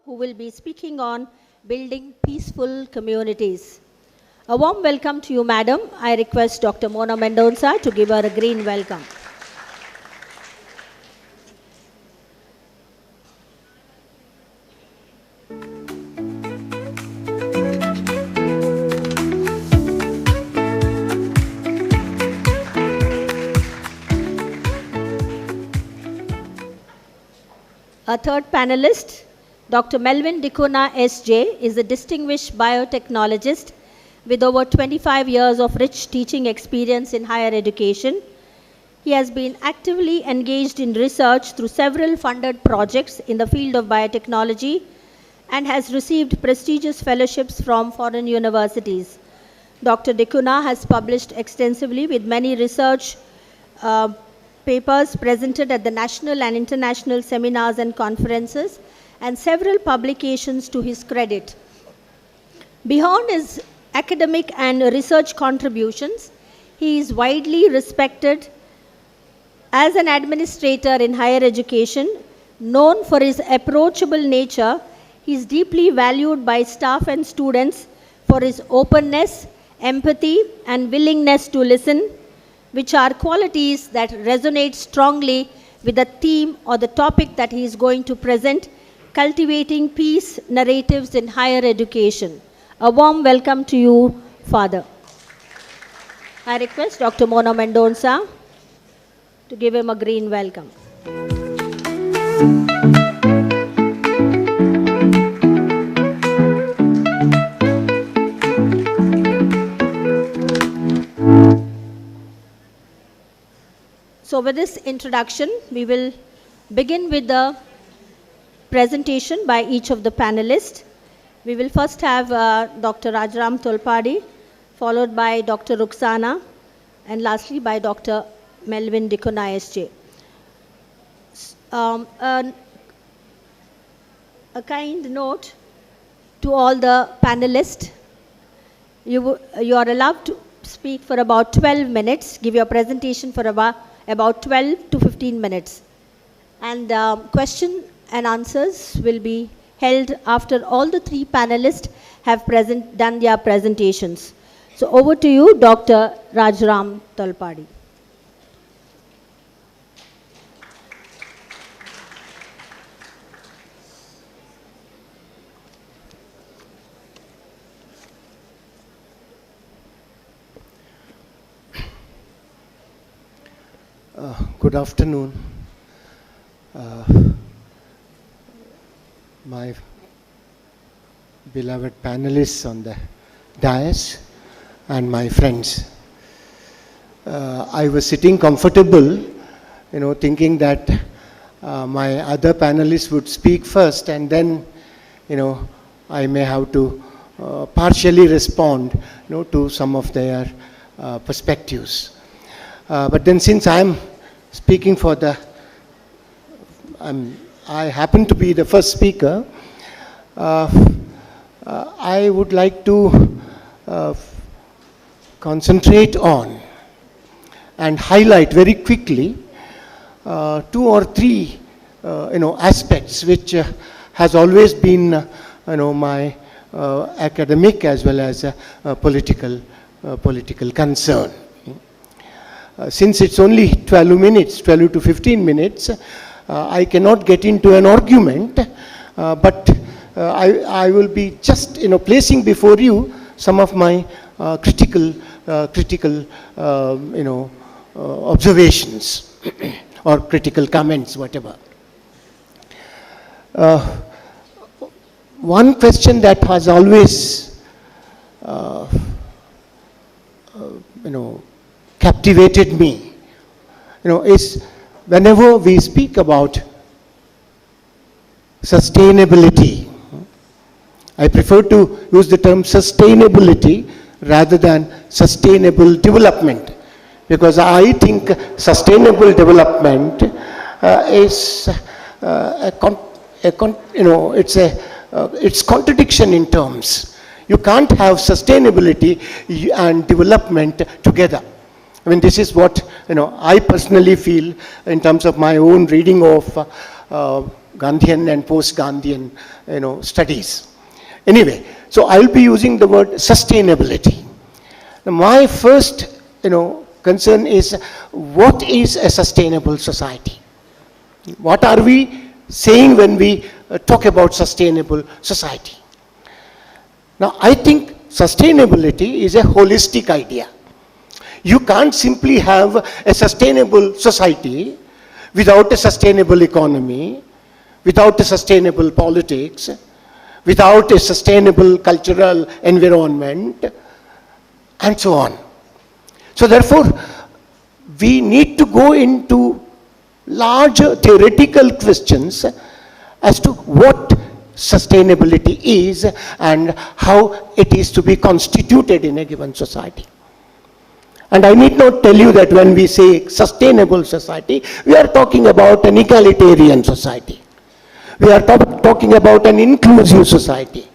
who will be speaking on building peaceful communities. A warm welcome to you, madam. I request Dr. Mona Mendonça to give her a green welcome. Our third panelist, Dr. Melvin Dicona, S.J., is a distinguished biotechnologist with over 25 years of rich teaching experience in higher education. He has been actively engaged in research through several funded projects in the field of biotechnology and has received prestigious fellowships from foreign universities. Dr. Dicona has published extensively with many research papers presented at the national and international seminars and conferences, and several publications to his credit. Beyond his academic and research contributions, he is widely respected as an administrator in higher education. Known for his approachable nature, he is deeply valued by staff and students for his openness, empathy, and willingness to listen, which are qualities that resonate strongly with the theme or the topic that he is going to present, cultivating peace narratives in higher education. A warm welcome to you, Father. I request Dr. Mona Mendonça to give him a green welcome. So with this introduction, we will begin with the presentation by each of the panelists. We will first have Dr. Rajaram Tolpadi, followed by Dr. Ruxana, and lastly by Dr. Melvin Dicona, S.J. A kind note to all the panelists. You are allowed to speak for about 12 minutes, give your presentation for about 12 to 15 minutes. And question and answers will be held after all the three panelists have done their presentations. So over to you, Dr. Rajaram Tolpadi. Good afternoon. My beloved panelists on the dais and my friends. I was sitting comfortable, thinking that my other panelists would speak first, and then, I may have to partially respond, to some of their perspectives. But then, since I'm speaking for I happen to be the first speaker, I would like to concentrate on and highlight very quickly 2 or 3 aspects which has always been my academic as well as political concern. Since it's only 12 to 15 minutes, I cannot get into an argument, but I will be just placing before you some of my critical observations or critical comments, whatever. One question that has always captivated me, is whenever we speak about sustainability, I prefer to use the term sustainability rather than sustainable development, because I think sustainable development is it's contradiction in terms. You can't have sustainability and development together. I mean, this is what I personally feel in terms of my own reading of Gandhian and post-Gandhian, studies. Anyway, so I'll be using the word sustainability. Now, my first, concern is, what is a sustainable society? What are we saying when we talk about sustainable society? Now, I think sustainability is a holistic idea. You can't simply have a sustainable society without a sustainable economy, without a sustainable politics, without a sustainable cultural environment, and so on. So therefore, we need to go into larger theoretical questions as to what sustainability is and how it is to be constituted in a given society. And I need not tell you that when we say sustainable society, we are talking about an egalitarian society. We are talking about an inclusive society.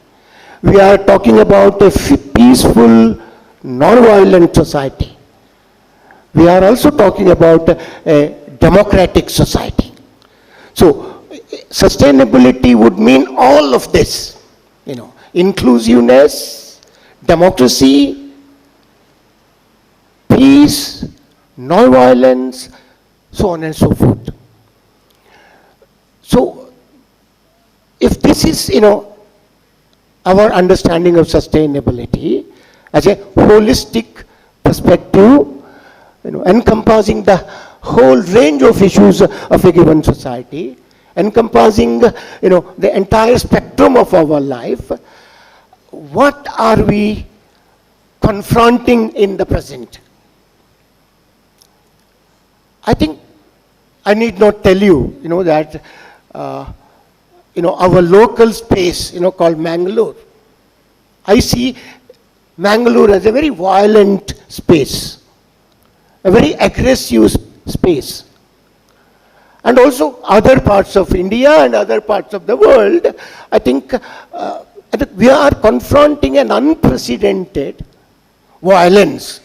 We are talking about a peaceful, non-violent society. We are also talking about a democratic society. So, sustainability would mean all of this, inclusiveness, democracy, peace, non-violence, so on and so forth. So, if this is, our understanding of sustainability as a holistic perspective, encompassing the whole range of issues of a given society, encompassing, the entire spectrum of our life, what are we confronting in the present? I think I need not tell you, that, our local space, called Mangalore. I see Mangalore as a very violent space, a very aggressive space. And also other parts of India and other parts of the world, I think we are confronting an unprecedented violence.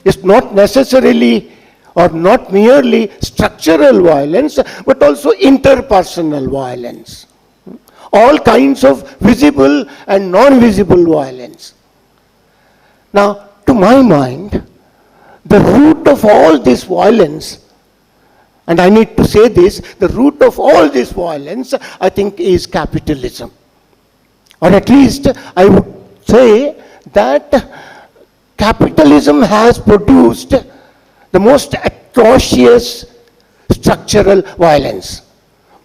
It's not necessarily or not merely structural violence, but also interpersonal violence. All kinds of visible and non-visible violence. Now, to my mind, the root of all this violence, and I need to say this, the root of all this violence, I think, is capitalism. Or at least I would say that capitalism has produced the most atrocious structural violence,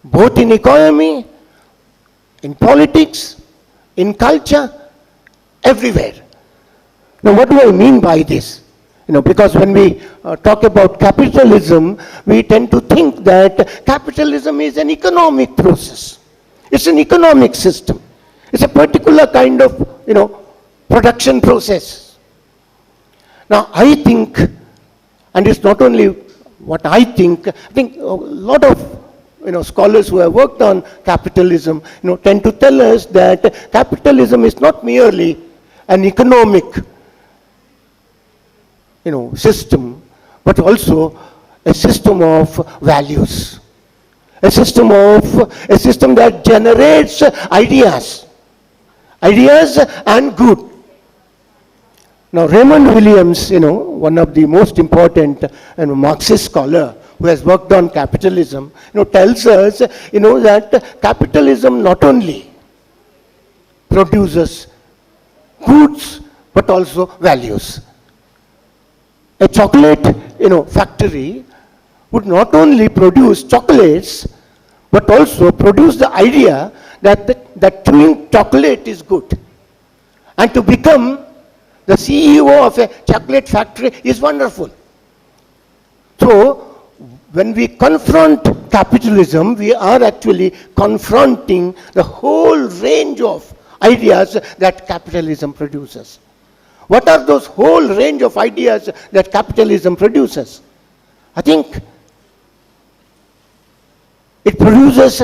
both in economy, in politics, in culture, everywhere. Now, what do I mean by this? Because when we talk about capitalism, we tend to think that capitalism is an economic process. It's an economic system. It's a particular kind of, production process. Now, I think, and it's not only what I think a lot of, scholars who have worked on capitalism, tend to tell us that capitalism is not merely an economic system, but also a system of values, a system that generates ideas and good. Now, Raymond Williams, one of the most important Marxist scholar who has worked on capitalism, tells us, that capitalism not only produces goods but also values. A chocolate, factory would not only produce chocolates, but also produce the idea that chewing chocolate is good. And to become the CEO of a chocolate factory is wonderful. So, when we confront capitalism, we are actually confronting the whole range of ideas that capitalism produces. What are those whole range of ideas that capitalism produces? I think it produces,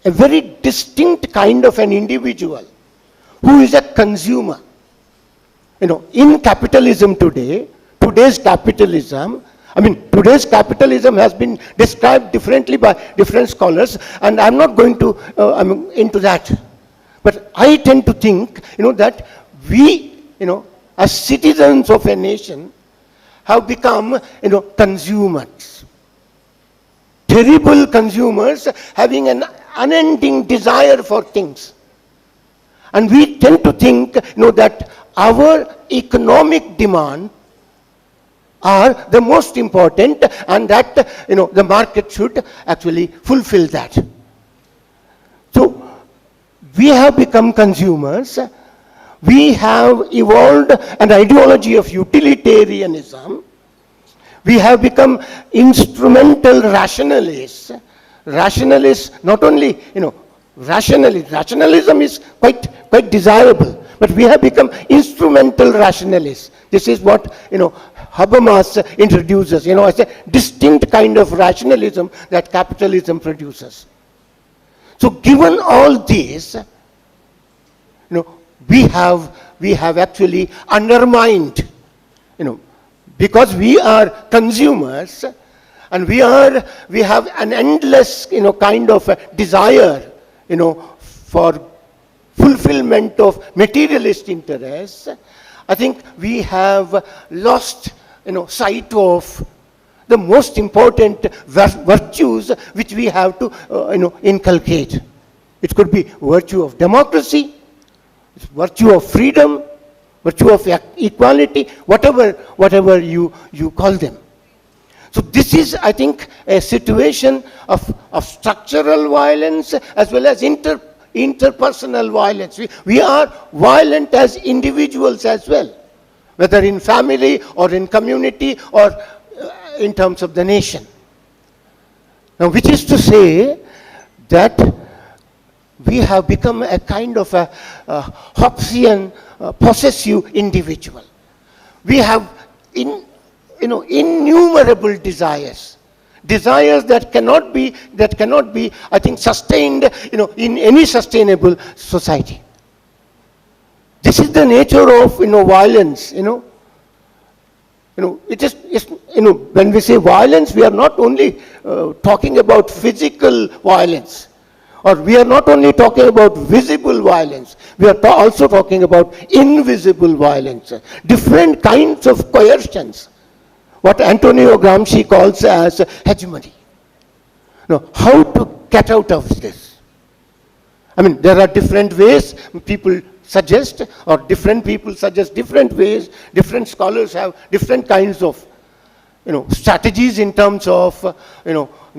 a very distinct kind of an individual who is a consumer. In capitalism today, today's capitalism, I mean, today's capitalism has been described differently by different scholars, and I'm not going to, into that. But I tend to think, that we, as citizens of a nation, have become, consumers. Terrible consumers, having an unending desire for things. And we tend to think, that our economic demand are the most important, and that, the market should actually fulfill that. So, we have become consumers. We have evolved an ideology of utilitarianism. We have become instrumental rationalists. Rationalists, not only, rationalism is quite desirable, but we have become instrumental rationalists. This is what, Habermas introduces, as a distinct kind of rationalism that capitalism produces. So given all this, we have actually undermined, because we are consumers, and we have an endless, kind of desire, for fulfillment of materialist interests. I think we have lost, sight of the most important virtues which we have to, inculcate. It could be virtue of democracy, virtue of freedom, virtue of equality, whatever you call them. So this is, I think, a situation of structural violence as well as interpersonal violence. We are violent as individuals as well, whether in family or in community or in terms of the nation. Now, which is to say that we have become a kind of a Hobbesian possessive individual. We have innumerable desires that cannot be, I think, sustained, in any sustainable society. This is the nature of, violence, it is, when we say violence, we are not only talking about physical violence, or we are not only talking about visible violence, we are also talking about invisible violence, different kinds of coercions, what Antonio Gramsci calls as hegemony. Now, how to get out of this? I mean, there are different ways people suggest, or different people suggest different ways. Different scholars have different kinds of, strategies in terms of,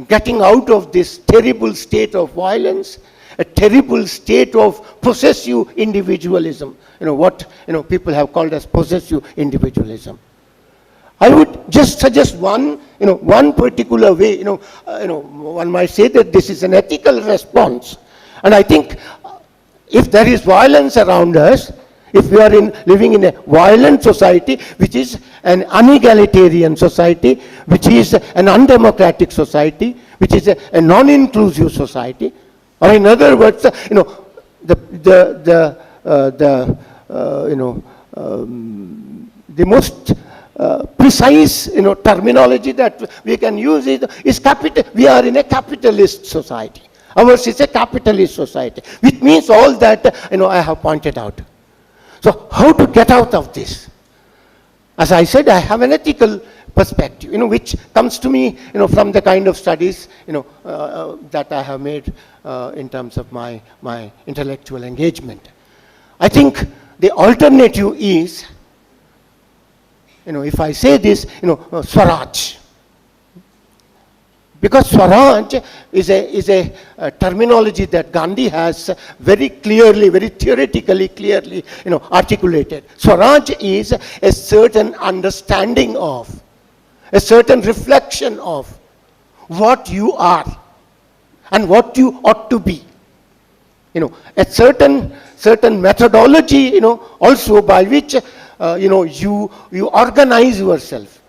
getting out of this terrible state of violence, a terrible state of possessive individualism. What people have called as possessive individualism. I would just suggest one particular way. One might say that this is an ethical response, and I think if there is violence around us, if we are living in a violent society, which is an unegalitarian society, which is an undemocratic society, which is a non-inclusive society, or in other words, the most precise, terminology that we can use is capital. We are in a capitalist society. Ours is a capitalist society, which means all that, I have pointed out. So how to get out of this? As I said, I have an ethical perspective, which comes to me, from the kind of studies, that I have made in terms of my intellectual engagement. I think the alternative is, if I say this, Swaraj. Because Swaraj is a terminology that Gandhi has very clearly, very theoretically clearly, articulated. Swaraj is a certain understanding of, a certain reflection of what you are and what you ought to be. A certain methodology, also by which, you organize yourself.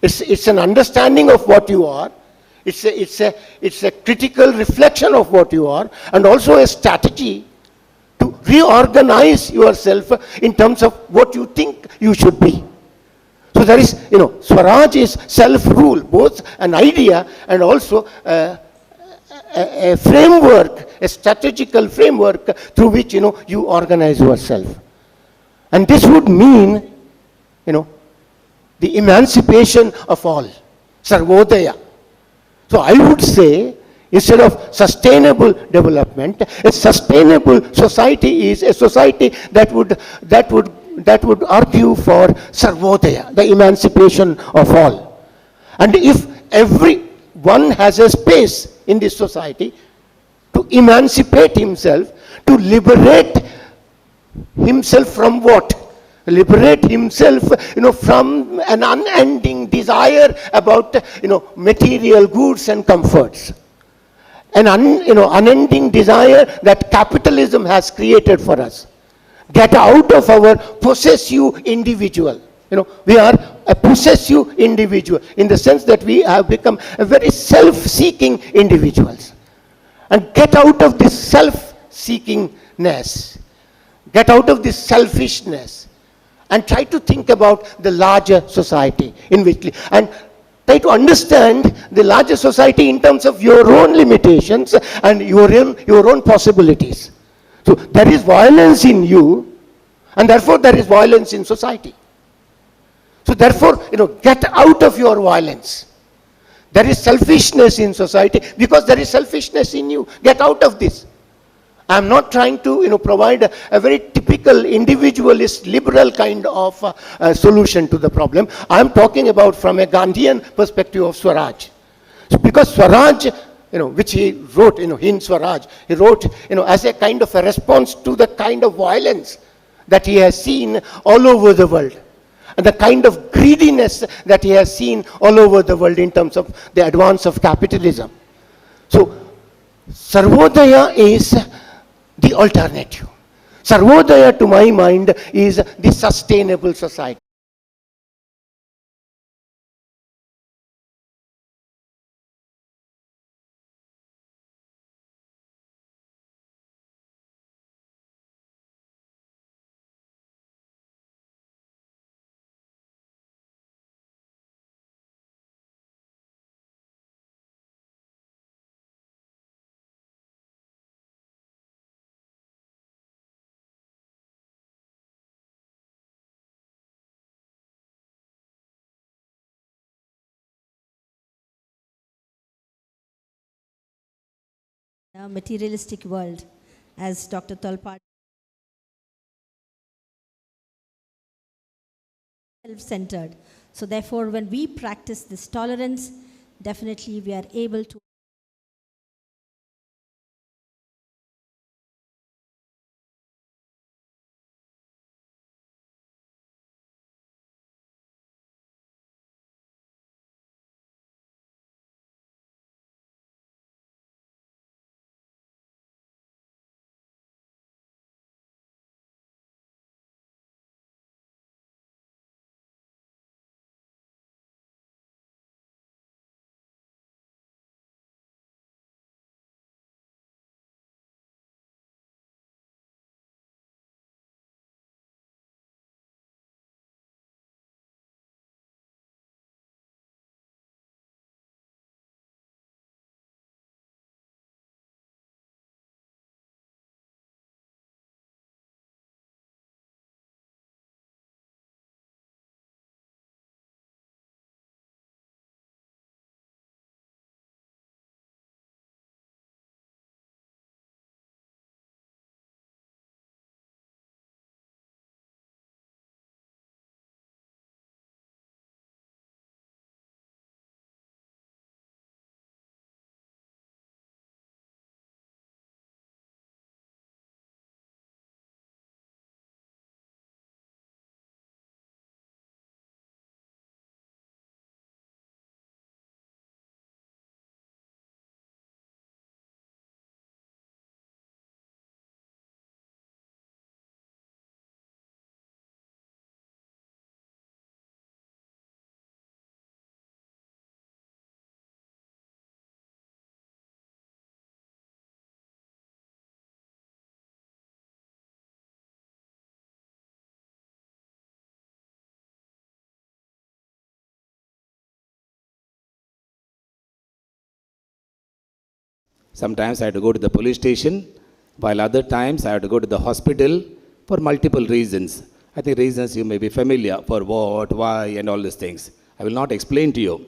It's an understanding of what you are. It's a critical reflection of what you are, and also a strategy to reorganize yourself in terms of what you think you should be. So there is, Swaraj is self-rule, both an idea and also a framework, a strategical framework through which, you organize yourself. And this would mean, you know, the emancipation of all, Sarvodaya. So I would say, instead of sustainable development, a sustainable society is a society that would argue for Sarvodaya, the emancipation of all. And if everyone has a space in this society to emancipate himself, to liberate himself from what? Liberate himself, from an unending desire about, material goods and comforts. An unending desire that capitalism has created for us. Get out of our possessive individual. We are a possessive individual in the sense that we have become a very self-seeking individuals. And get out of this self-seekingness. Get out of this selfishness and try to think about the larger society in which, and try to understand the larger society in terms of your own limitations and your own possibilities. So there is violence in you, and therefore there is violence in society. So therefore, get out of your violence. There is selfishness in society because there is selfishness in you. Get out of this. I'm not trying to, provide a very typical individualist, liberal kind of solution to the problem. I'm talking about from a Gandhian perspective of Swaraj. So because Swaraj, which he wrote, in Swaraj, he wrote, as a kind of a response to the kind of violence that he has seen all over the world. And the kind of greediness that he has seen all over the world in terms of the advance of capitalism. So, Sarvodaya is the alternative. Sarvodaya, to my mind, is the sustainable society. A materialistic world, as Dr. Tolpad self-centered. So therefore, when we practice this tolerance, definitely we are able to Sometimes I had to go to the police station, while other times I had to go to the hospital for multiple reasons. I think reasons you may be familiar for what, why, and all these things. I will not explain to you.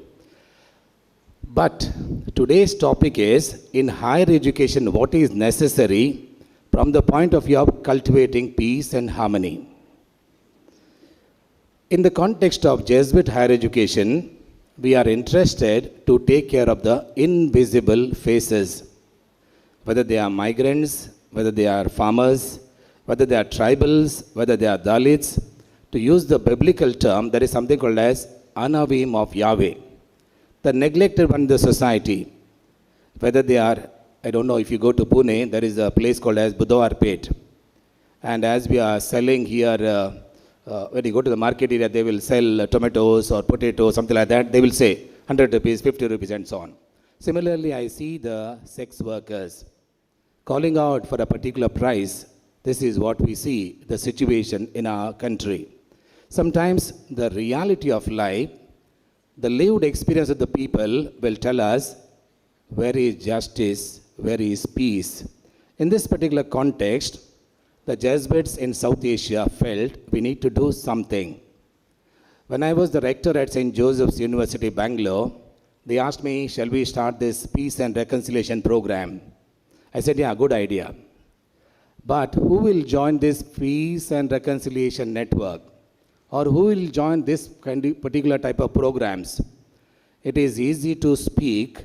But today's topic is, in higher education, what is necessary from the point of view of cultivating peace and harmony. In the context of Jesuit higher education, we are interested to take care of the invisible faces, whether they are migrants, whether they are farmers, whether they are tribals, whether they are Dalits. To use the biblical term, there is something called as Anavim of Yahweh, the neglected one in the society. Whether they are, I don't know, if you go to Pune, there is a place called as Budhawarpet. And as we are selling here, when you go to the market area, they will sell tomatoes or potatoes, something like that. They will say 100 rupees, 50 rupees, and so on. Similarly, I see the sex workers calling out for a particular price. This is what we see, the situation in our country. Sometimes the reality of life, the lived experience of the people will tell us where is justice, where is peace. In this particular context, the Jesuits in South Asia felt we need to do something. When I was the rector at St. Joseph's University, Bangalore, they asked me, shall we start this peace and reconciliation program? I said, yeah, good idea. But who will join this peace and reconciliation network? Or who will join this particular type of programs? It is easy to speak,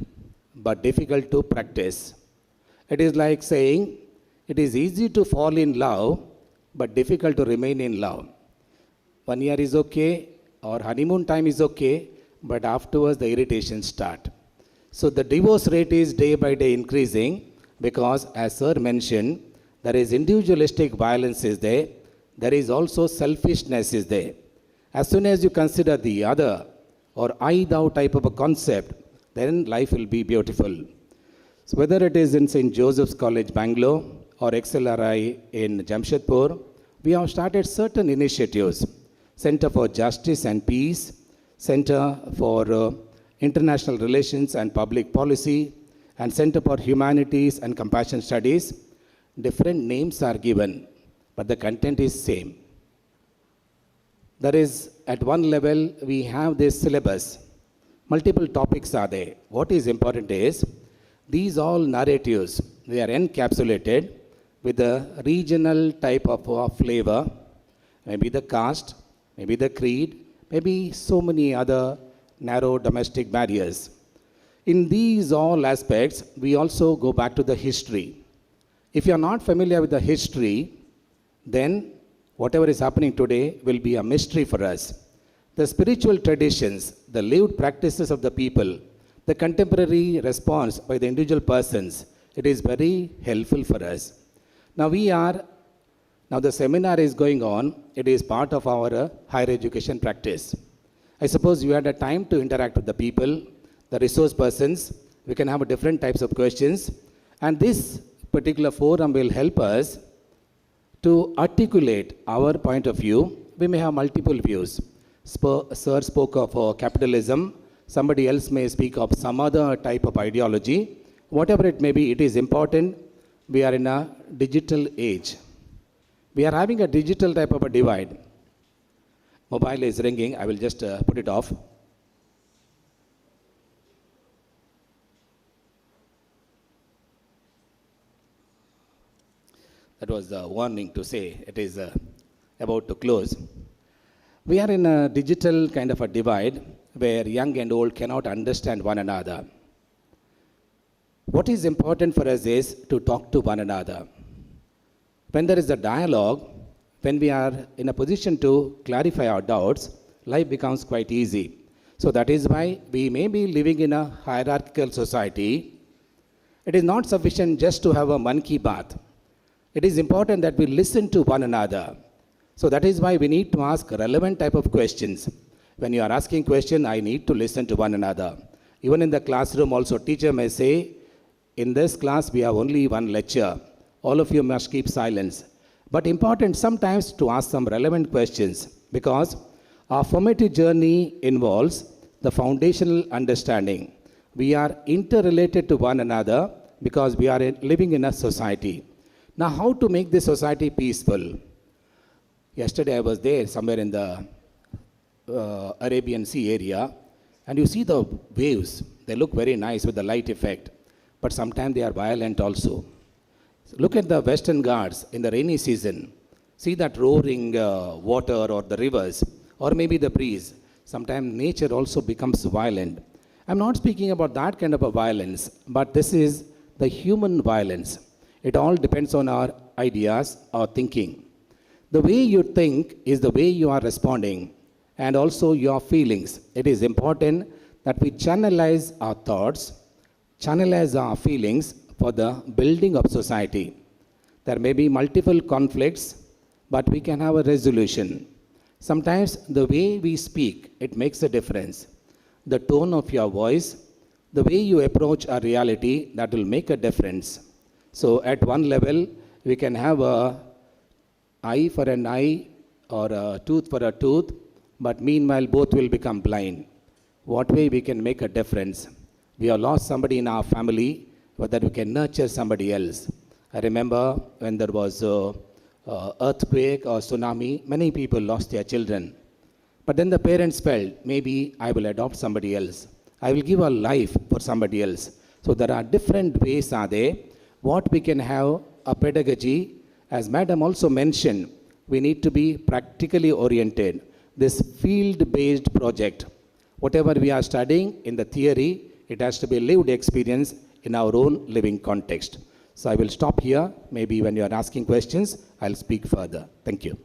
but difficult to practice. It is like saying, it is easy to fall in love, but difficult to remain in love. 1 year is okay, or honeymoon time is okay, but afterwards the irritations start. So the divorce rate is day by day increasing because, as Sir mentioned, there is individualistic violence is there. There is also selfishness is there. As soon as you consider the other or I-thou type of a concept, then life will be beautiful. So whether it is in St. Joseph's College, Bangalore, or XLRI in Jamshedpur, we have started certain initiatives. Center for Justice and Peace, Center for International Relations and Public Policy, and Center for Humanities and Compassion Studies. Different names are given, but the content is same. There is, at one level, we have this syllabus. Multiple topics are there. What is important is, these all narratives, they are encapsulated with a regional type of flavor, maybe the caste, maybe the creed, maybe so many other narrow domestic barriers. In these all aspects, we also go back to the history. If you are not familiar with the history, then whatever is happening today will be a mystery for us. The spiritual traditions, the lived practices of the people, the contemporary response by the individual persons, it is very helpful for us. Now the seminar is going on. It is part of our higher education practice. I suppose you had a time to interact with the people, the resource persons. We can have different types of questions. And this particular forum will help us to articulate our point of view. We may have multiple views. Sir spoke of capitalism. Somebody else may speak of some other type of ideology. Whatever it may be, it is important. We are in a digital age. We are having a digital type of a divide. Mobile is ringing. I will just put it off. That was the warning to say it is about to close. We are in a digital kind of a divide where young and old cannot understand one another. What is important for us is to talk to one another. When there is a dialogue, when we are in a position to clarify our doubts, life becomes quite easy. So that is why we may be living in a hierarchical society. It is not sufficient just to have a man ki baat. It is important that we listen to one another. So that is why we need to ask relevant type of questions. When you are asking question, I need to listen to one another. Even in the classroom also, teacher may say, in this class we have only one lecture. All of you must keep silence. But important sometimes to ask some relevant questions, because our formative journey involves the foundational understanding. We are interrelated to one another because we are living in a society. Now, how to make this society peaceful? Yesterday I was there somewhere in the Arabian Sea area, and you see the waves. They look very nice with the light effect, but sometimes they are violent also. Look at the Western Ghats in the rainy season. See that roaring water or the rivers, or maybe the breeze. Sometimes nature also becomes violent. I'm not speaking about that kind of a violence, but this is the human violence. It all depends on our ideas, our thinking. The way you think is the way you are responding, and also your feelings. It is important that we channelize our thoughts, channelize our feelings for the building of society. There may be multiple conflicts, but we can have a resolution. Sometimes the way we speak, it makes a difference. The tone of your voice, the way you approach a reality, that will make a difference. So at one level, we can have a eye for an eye or a tooth for a tooth, but meanwhile both will become blind. What way we can make a difference? We have lost somebody in our family, but that we can nurture somebody else. I remember when there was a earthquake or tsunami, many people lost their children. But then the parents felt, maybe I will adopt somebody else. I will give a life for somebody else. So there are different ways are there. What we can have a pedagogy, as Madam also mentioned, we need to be practically oriented. This field-based project, whatever we are studying in the theory, it has to be lived experience in our own living context. So I will stop here. Maybe when you are asking questions, I'll speak further. Thank you.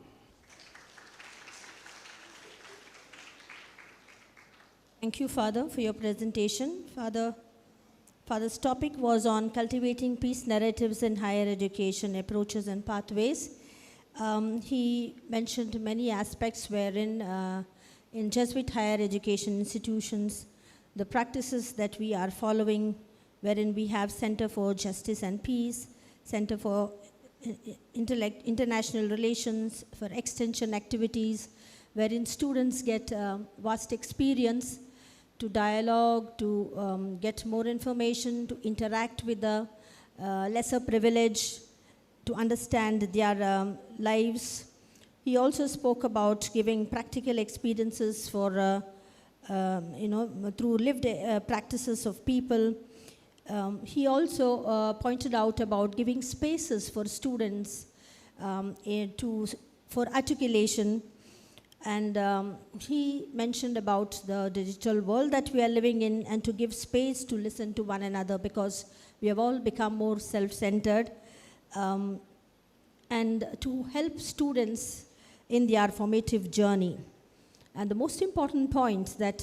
Thank you, Father, for your presentation. Father's topic was on cultivating peace narratives in higher education, approaches and pathways. He mentioned many aspects wherein in Jesuit higher education institutions, the practices that we are following, wherein we have Center for Justice and Peace, Center for International Relations, for extension activities, wherein students get vast experience to dialogue, to get more information, to interact with the lesser privileged, to understand their lives. He also spoke about giving practical experiences for, through lived practices of people. He also pointed out about giving spaces for students for articulation. And he mentioned about the digital world that we are living in, and to give space to listen to one another, because we have all become more self-centered, and to help students in their formative journey. And the most important point that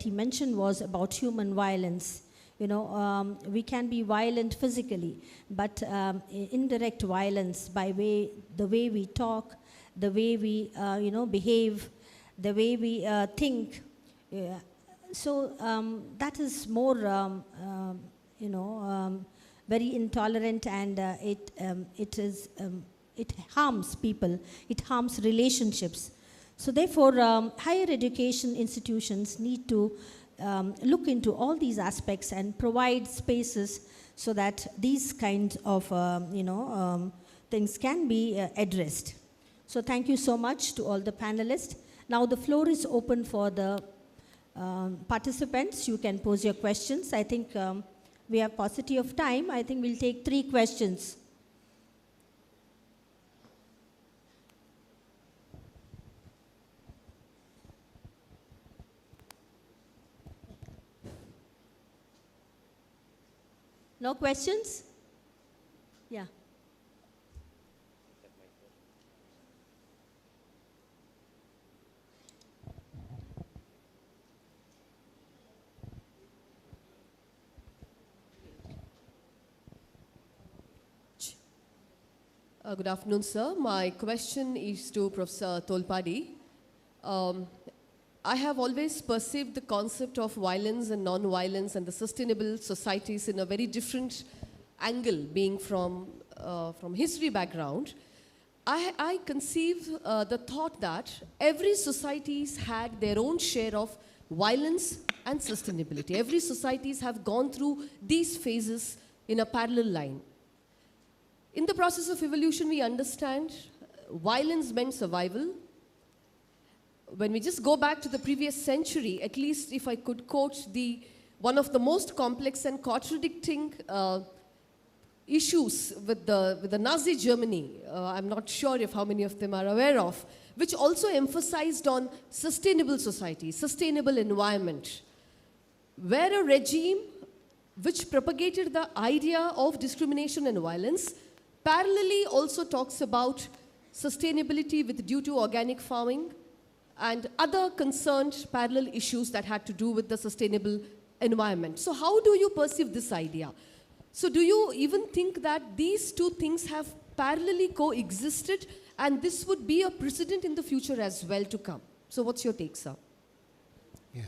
he mentioned was about human violence. We can be violent physically, but indirect violence by the way we talk, the way we behave, the way we think. So that is more very intolerant, and it harms people, it harms relationships. So therefore, higher education institutions need to look into all these aspects and provide spaces so that these kinds of things can be addressed. So thank you so much to all the panelists. Now the floor is open for the participants. You can pose your questions. I think we have paucity of time. I think we'll take 3 questions. No questions? Yeah. Good afternoon, sir. My question is to Professor Tolpady. I have always perceived the concept of violence and non-violence and the sustainable societies in a very different angle, being from history background. I conceive the thought that every society's had their own share of violence and sustainability. Every societies have gone through these phases in a parallel line. In the process of evolution, we understand violence meant survival. When we just go back to the previous century, at least if I could quote one of the most complex and contradicting issues with the Nazi Germany, I'm not sure if how many of them are aware of, which also emphasized on sustainable society, sustainable environment, where a regime which propagated the idea of discrimination and violence parallelly also talks about sustainability with due to organic farming and other concerned parallel issues that had to do with the sustainable environment. So how do you perceive this idea? So do you even think that these two things have parallelly coexisted and this would be a precedent in the future as well to come? So what's your take, sir? Yeah.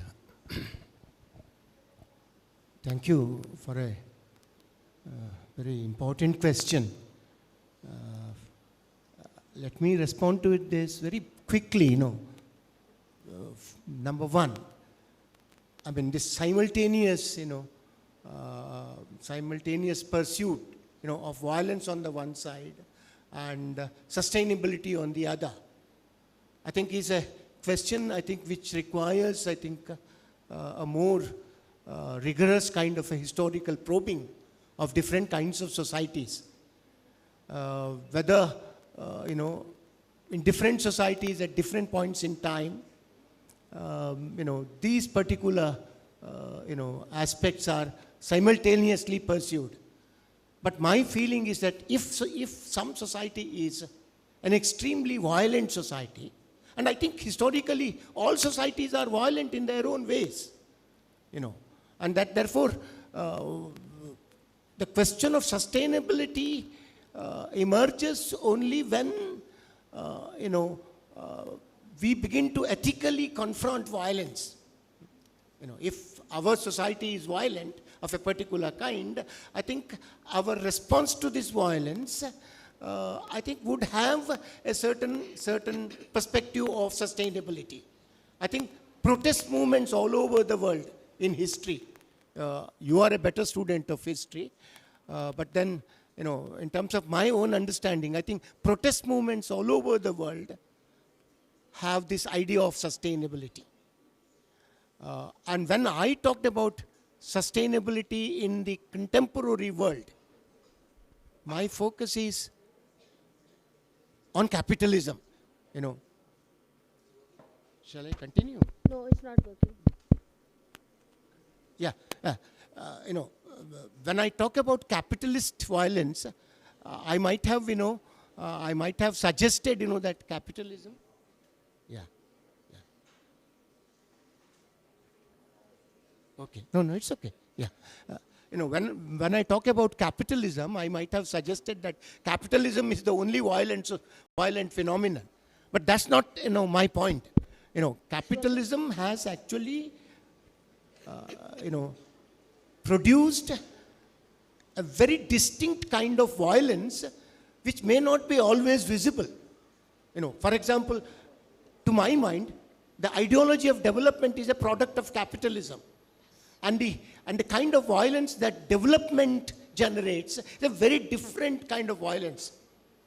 Thank you for a very important question. Let me respond to it this very quickly, number one, I mean, this simultaneous, simultaneous pursuit, of violence on the one side and sustainability on the other, I think is a question, which requires, a more rigorous kind of a historical probing of different kinds of societies. Whether, in different societies at different points in time, these particular, aspects are simultaneously pursued. But my feeling is that if some society is an extremely violent society, and I think historically all societies are violent in their own ways, and that therefore the question of sustainability emerges only when, we begin to ethically confront violence. If our society is violent of a particular kind, I think our response to this violence, would have a certain perspective of sustainability. I think protest movements all over the world in history, you are a better student of history, but then, in terms of my own understanding, I think protest movements all over the world have this idea of sustainability. And when I talked about sustainability in the contemporary world, my focus is on capitalism. Shall I continue? No, it's not working. Yeah. When I talk about capitalist violence, I might have suggested, that capitalism. Yeah. Okay. No, it's okay. Yeah. When I talk about capitalism, I might have suggested that capitalism is the only violent phenomenon. But that's not, my point. Capitalism has actually, produced a very distinct kind of violence which may not be always visible. For example, to my mind, the ideology of development is a product of capitalism. And the kind of violence that development generates is a very different kind of violence.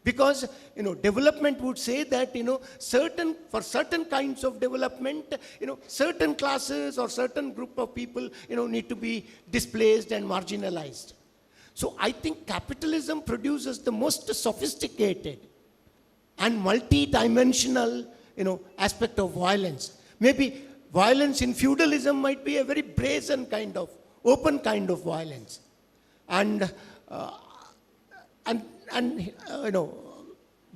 Because, development would say that, for certain kinds of development, certain classes or certain group of people, need to be displaced and marginalized. So I think capitalism produces the most sophisticated and multi-dimensional, aspect of violence. Maybe violence in feudalism might be a very brazen kind of, open kind of violence. And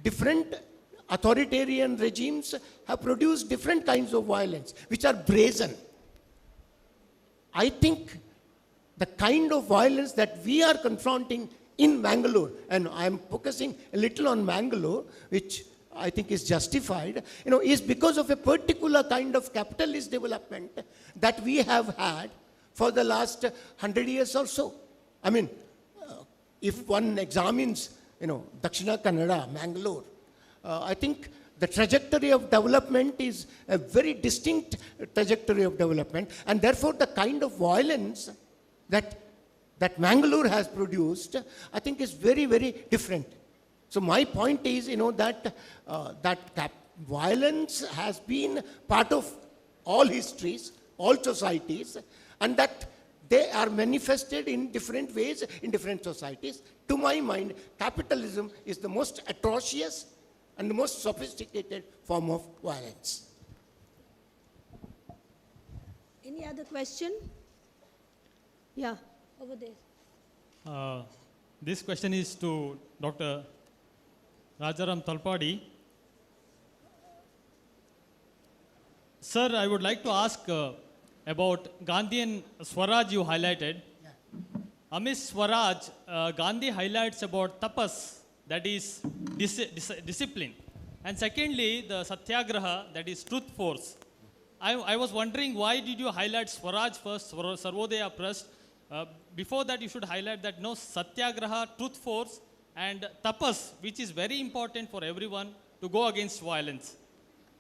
different authoritarian regimes have produced different kinds of violence, which are brazen. I think the kind of violence that we are confronting in Bangalore, and I am focusing a little on Bangalore, which I think is justified, is because of a particular kind of capitalist development that we have had for the last 100 years or so. I mean, if one examines, Dakshina Kannada, Bangalore, I think the trajectory of development is a very distinct trajectory of development, and therefore the kind of violence that Mangalore has produced, I think is very, very different. So my point is, that violence has been part of all histories, all societies, and that they are manifested in different ways in different societies. To my mind, capitalism is the most atrocious and the most sophisticated form of violence. Any other question? Yeah, over there. This question is to Dr. Rajaram Talpadi. Sir, I would like to ask about Gandhian Swaraj you highlighted. Amidst Swaraj, Gandhi highlights about tapas, that is discipline. And secondly, the Satyagraha, that is truth force. I was wondering, why did you highlight Swaraj first, Sarvodaya first? Before that, you should highlight that no, Satyagraha, truth force, and tapas, which is very important for everyone to go against violence.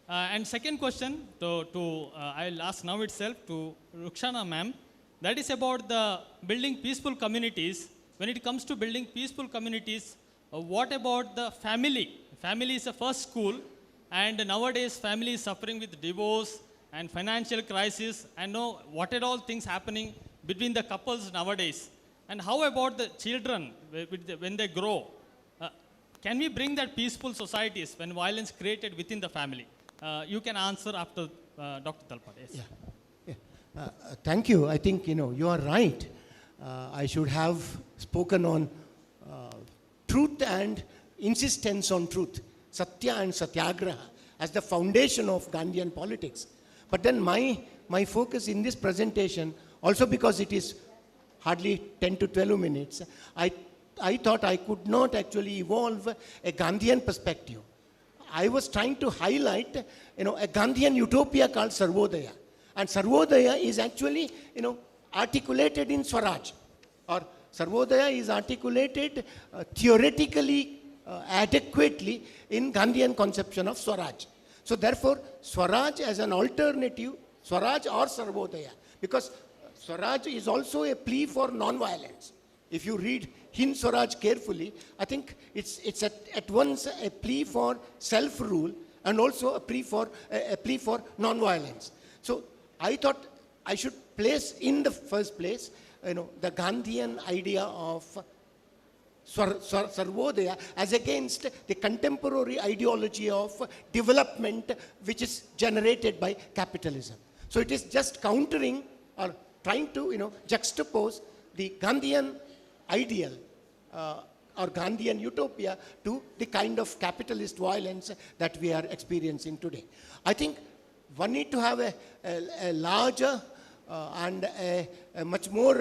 And second question, I'll ask now itself to Rukshana ma'am. That is about the building peaceful communities. When it comes to building peaceful communities, what about the family? Family is the first school, and nowadays family is suffering with divorce and financial crisis, and know what are all things happening between the couples nowadays. And how about the children when they grow? Can we bring that peaceful societies when violence created within the family? You can answer after Dr. Talpade. Yes. Yeah. Thank you. I think, you are right. I should have spoken on truth and insistence on truth, Satya and Satyagraha, as the foundation of Gandhian politics. But then my focus in this presentation, also because it is hardly 10 to 12 minutes, I thought I could not actually evolve a Gandhian perspective. I was trying to highlight, a Gandhian utopia called Sarvodaya. And Sarvodaya is actually, articulated in Swaraj. Or Sarvodaya is articulated theoretically, adequately in Gandhian conception of Swaraj. So therefore, Swaraj as an alternative, Swaraj or Sarvodaya, because Swaraj is also a plea for non-violence. If you read Hind Swaraj carefully, I think it's at once a plea for self-rule and also a plea for non-violence. So I thought I should place in the first place, the Gandhian idea of Sarvodaya as against the contemporary ideology of development which is generated by capitalism. So it is just countering or trying to, juxtapose the Gandhian ideal or Gandhian utopia to the kind of capitalist violence that we are experiencing today. I think one need to have a larger and a much more,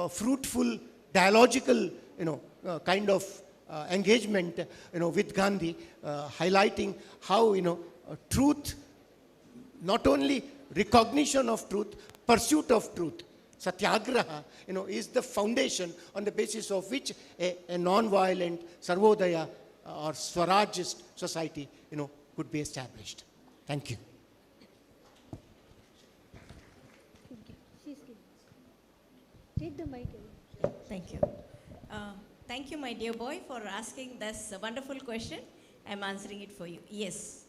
fruitful, dialogical, kind of engagement, with Gandhi, highlighting how, truth, not only recognition of truth, pursuit of truth, Satyagraha, is the foundation on the basis of which a non-violent Sarvodaya or Swarajist society, could be established. Thank you. Take the mic. Thank you. Thank you, my dear boy, for asking this wonderful question. I'm answering it for you. Yes.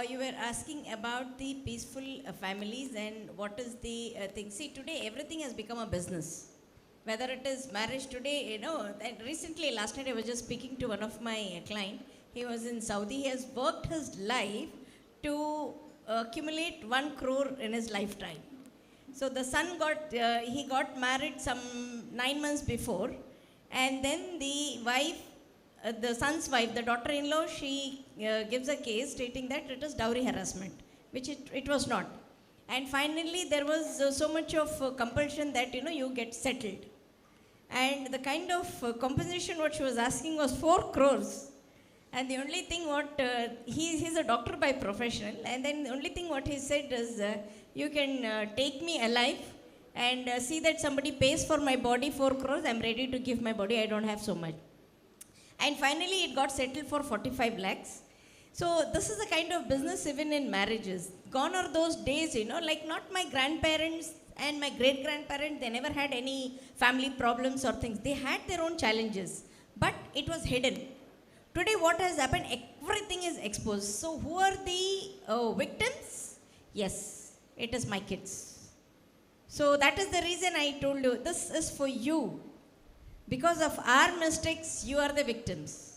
You were asking about the peaceful families and what is the thing. See, today everything has become a business. Whether it is marriage today, and recently, last night I was just speaking to one of my client. He was in Saudi. He has worked his life to accumulate 1 crore in his lifetime. So the son he got married some 9 months before, and then the wife, the son's wife, the daughter-in-law, she gives a case stating that it is dowry harassment, which it was not. And finally, there was so much of compulsion that, you get settled. And the kind of compensation what she was asking was 4 crores. And the only thing he's a doctor by profession, and then the only thing what he said is, you can take me alive and see that somebody pays for my body 4 crores, I'm ready to give my body, I don't have so much. And finally, it got settled for 45 lakhs. So this is the kind of business even in marriages. Gone are those days, like not my grandparents and my great grandparents, they never had any family problems or things. They had their own challenges, but it was hidden. Today, what has happened? Everything is exposed. So, who are the victims? Yes, it is my kids. So, that is the reason I told you this is for you. Because of our mistakes, you are the victims.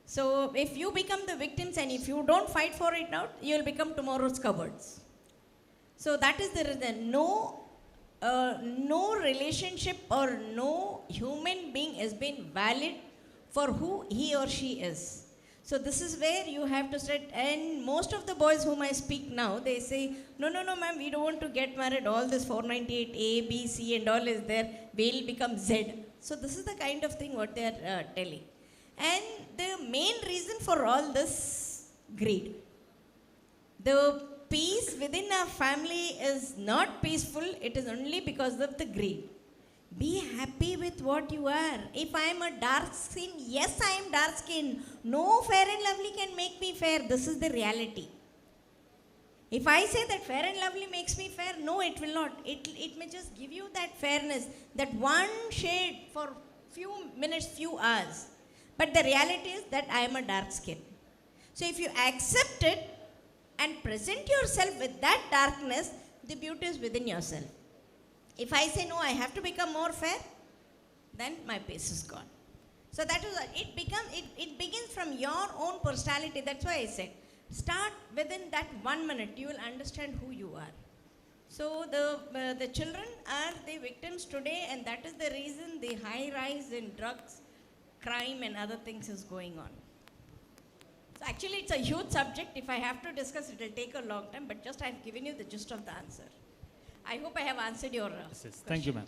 So, if you become the victims and if you don't fight for it now, you will become tomorrow's cowards. So, that is the reason. No relationship or no human being has been valid for who he or she is. So this is where you have to start. And most of the boys whom I speak now, they say, no, ma'am, we don't want to get married. All this 498 A, B, C and all is there. We'll become Z. So this is the kind of thing what they are telling. And the main reason for all this, greed. The peace within our family is not peaceful. It is only because of the greed. Be happy with what you are. If I am a dark skin, yes, I am dark skin. No fair and lovely can make me fair. This is the reality. If I say that fair and lovely makes me fair, no, it will not. It may just give you that fairness, that one shade for few minutes, few hours. But the reality is that I am a dark skin. So if you accept it and present yourself with that darkness, the beauty is within yourself. If I say no, I have to become more fair, then my pace is gone. So that is it begins from your own personality. That's why I said, start within that 1 minute. You will understand who you are. So the children are the victims today, and that is the reason the high rise in drugs, crime, and other things is going on. So actually, it's a huge subject. If I have to discuss, it will take a long time. But just I have given you the gist of the answer. I hope I have answered your question. Thank you, ma'am.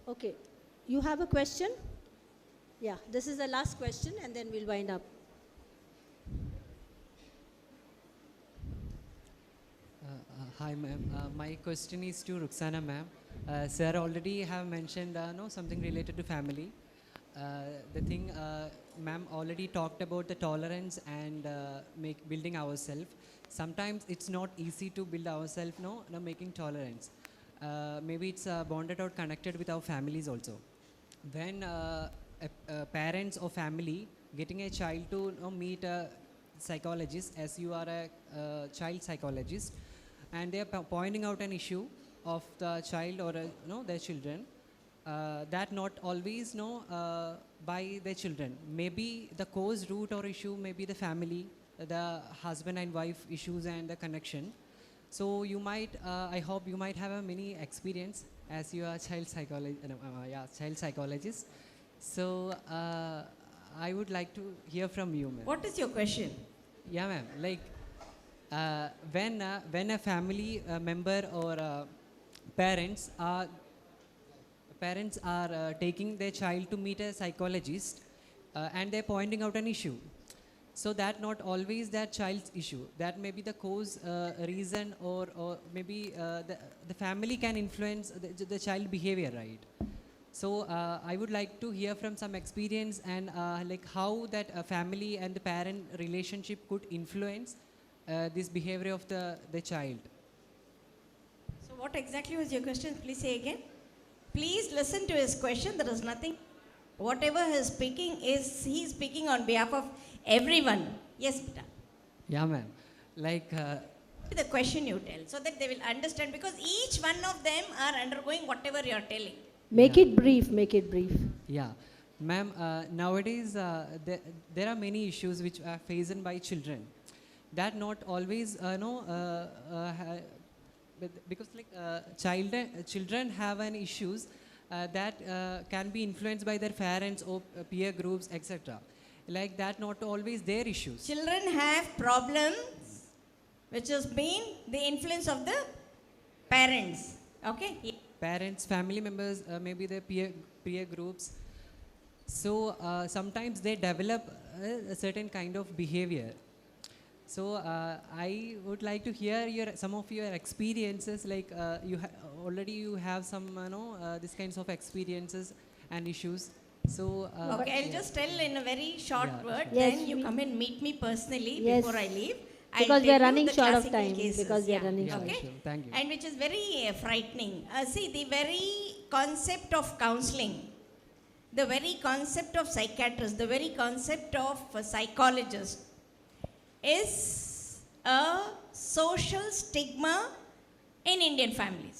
Okay, you have a question? Yeah, this is the last question and then we'll wind up. Hi ma'am, my question is to Ruxana ma'am. Sir already have mentioned something related to family. The thing ma'am already talked about the tolerance and building ourselves. Sometimes it's not easy to build ourselves, making tolerance. Maybe it's bonded or connected with our families also. When parents or family getting a child to meet a psychologist, as you are a child psychologist, and they are pointing out an issue of the child or their children, that not always by their children. Maybe the cause, root or issue may be the family, the husband and wife issues and the connection. So you might, I hope you might have a mini experience as you are a child psychologist. So I would like to hear from you, ma'am. What is your question? Yeah, ma'am. Like when a family member or parents are taking their child to meet a psychologist and they're pointing out an issue. So that not always that child's issue. That may be the cause, reason, or maybe the family can influence the child behavior, right? So I would like to hear from some experience and like how that family and the parent relationship could influence this behavior of the child. So what exactly was your question? Please say again. Please listen to his question. There is nothing. Whatever he is speaking is he is speaking on behalf of everyone. Yes, Pita. Yeah, ma'am. Like The question you tell so that they will understand, because each one of them are undergoing whatever you are telling. Make it brief, make it brief. yeah, ma'am. Nowadays, there are many issues which are faced by children. That not always, because like children have an issues that can be influenced by their parents or peer groups, etc. Like that, not always their issues. Children have problems which has been the influence of the parents. Okay? Parents, family members, maybe their peer groups. So sometimes they develop a certain kind of behavior. So I would like to hear some of your experiences. Like already you have some, these kinds of experiences and issues. So Okay, I'll just tell in a very short Yeah, word. Yes, Then you we- come and meet me personally Yes. before I leave. Because we I'll are tell you running the short of classical time, cases. because we are running yeah, Okay. sure. Thank you. And which is very frightening. See, the very concept of counseling, the very concept of psychiatrists, the very concept of psychologists is a social stigma in Indian families.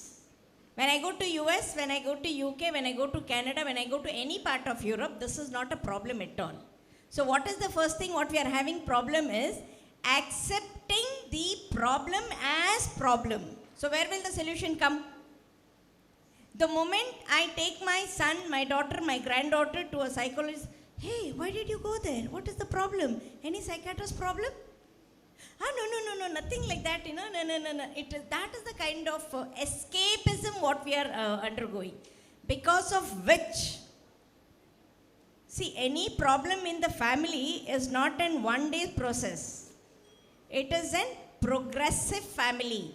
When I go to US, when I go to UK, when I go to Canada, when I go to any part of Europe, this is not a problem at all. So what is the first thing what we are having problem is accepting the problem as problem. So where will the solution come? The moment I take my son, my daughter, my granddaughter to a psychologist, hey, why did you go there? What is the problem? Any psychiatrist problem? No, nothing like that, no. That is the kind of escapism what we are undergoing. Because of which, see, any problem in the family is not an one-day process. It is a progressive family.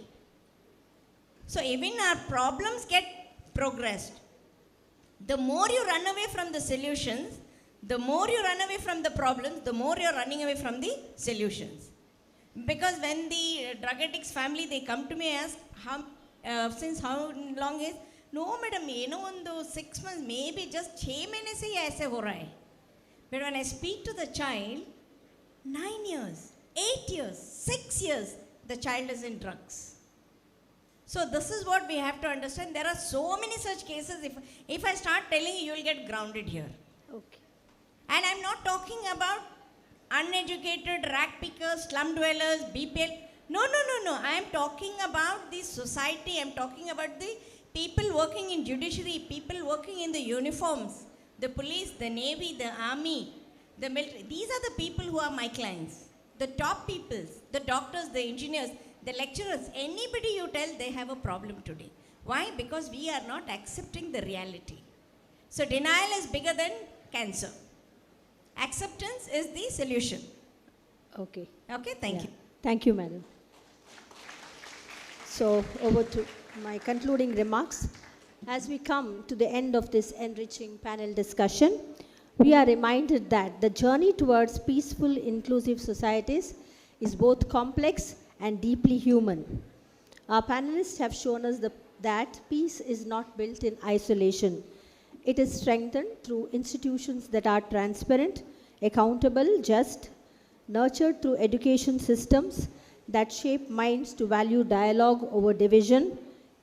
So even our problems get progressed. The more you run away from the solutions, the more you run away from the problems, the more you're running away from the solutions. Because when the drug addicts family, they come to me and ask, since how long is? No, madam, 6 months, maybe just 6 महीने से ही ऐसे हो रहा है. But when I speak to the child, 9 years, 8 years, 6 years, the child is in drugs. So this is what we have to understand. There are so many such cases. If I start telling you, you will get grounded here. Okay. And I'm not talking about uneducated, rag pickers, slum dwellers, BPL. No. I am talking about the society. I am talking about the people working in judiciary, people working in the uniforms, the police, the navy, the army, the military. These are the people who are my clients. The top people, the doctors, the engineers, the lecturers, anybody you tell, they have a problem today. Why? Because we are not accepting the reality. So denial is bigger than cancer. Acceptance is the solution. Okay. Okay, thank you. Thank you, madam. So, over to my concluding remarks. As we come to the end of this enriching panel discussion, we are reminded that the journey towards peaceful, inclusive societies is both complex and deeply human. Our panelists have shown us that peace is not built in isolation. It is strengthened through institutions that are transparent, accountable, just, nurtured through education systems that shape minds to value dialogue over division,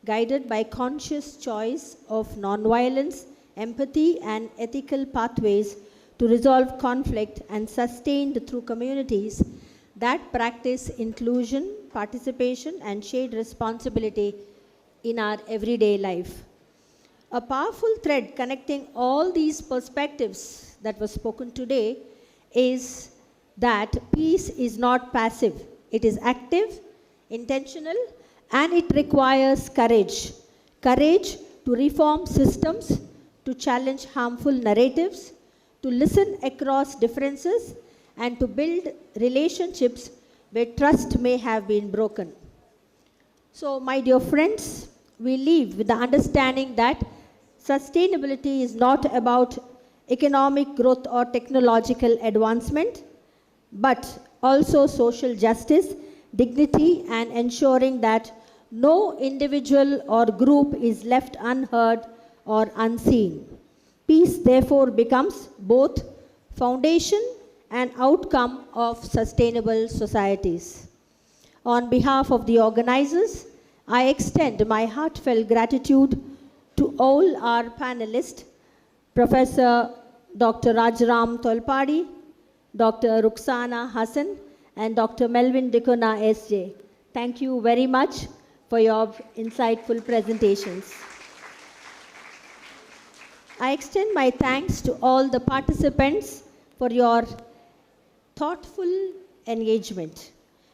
guided by conscious choice of nonviolence, empathy, and ethical pathways to resolve conflict, and sustained through communities that practice inclusion, participation, and shared responsibility in our everyday life. A powerful thread connecting all these perspectives that was spoken today is that peace is not passive. It is active, intentional, and it requires courage. Courage to reform systems, to challenge harmful narratives, to listen across differences, and to build relationships where trust may have been broken. So, my dear friends, we leave with the understanding that sustainability is not about economic growth or technological advancement, but also social justice, dignity, and ensuring that no individual or group is left unheard or unseen. Peace, therefore, becomes both foundation and outcome of sustainable societies. On behalf of the organizers, I extend my heartfelt gratitude to all our panelists, Professor Dr. Rajaram Tolpadi, Dr. Ruxana Hassan, and Dr. Melvin Dikona SJ. Thank you very much for your insightful presentations. I extend my thanks to all the participants for your thoughtful engagement.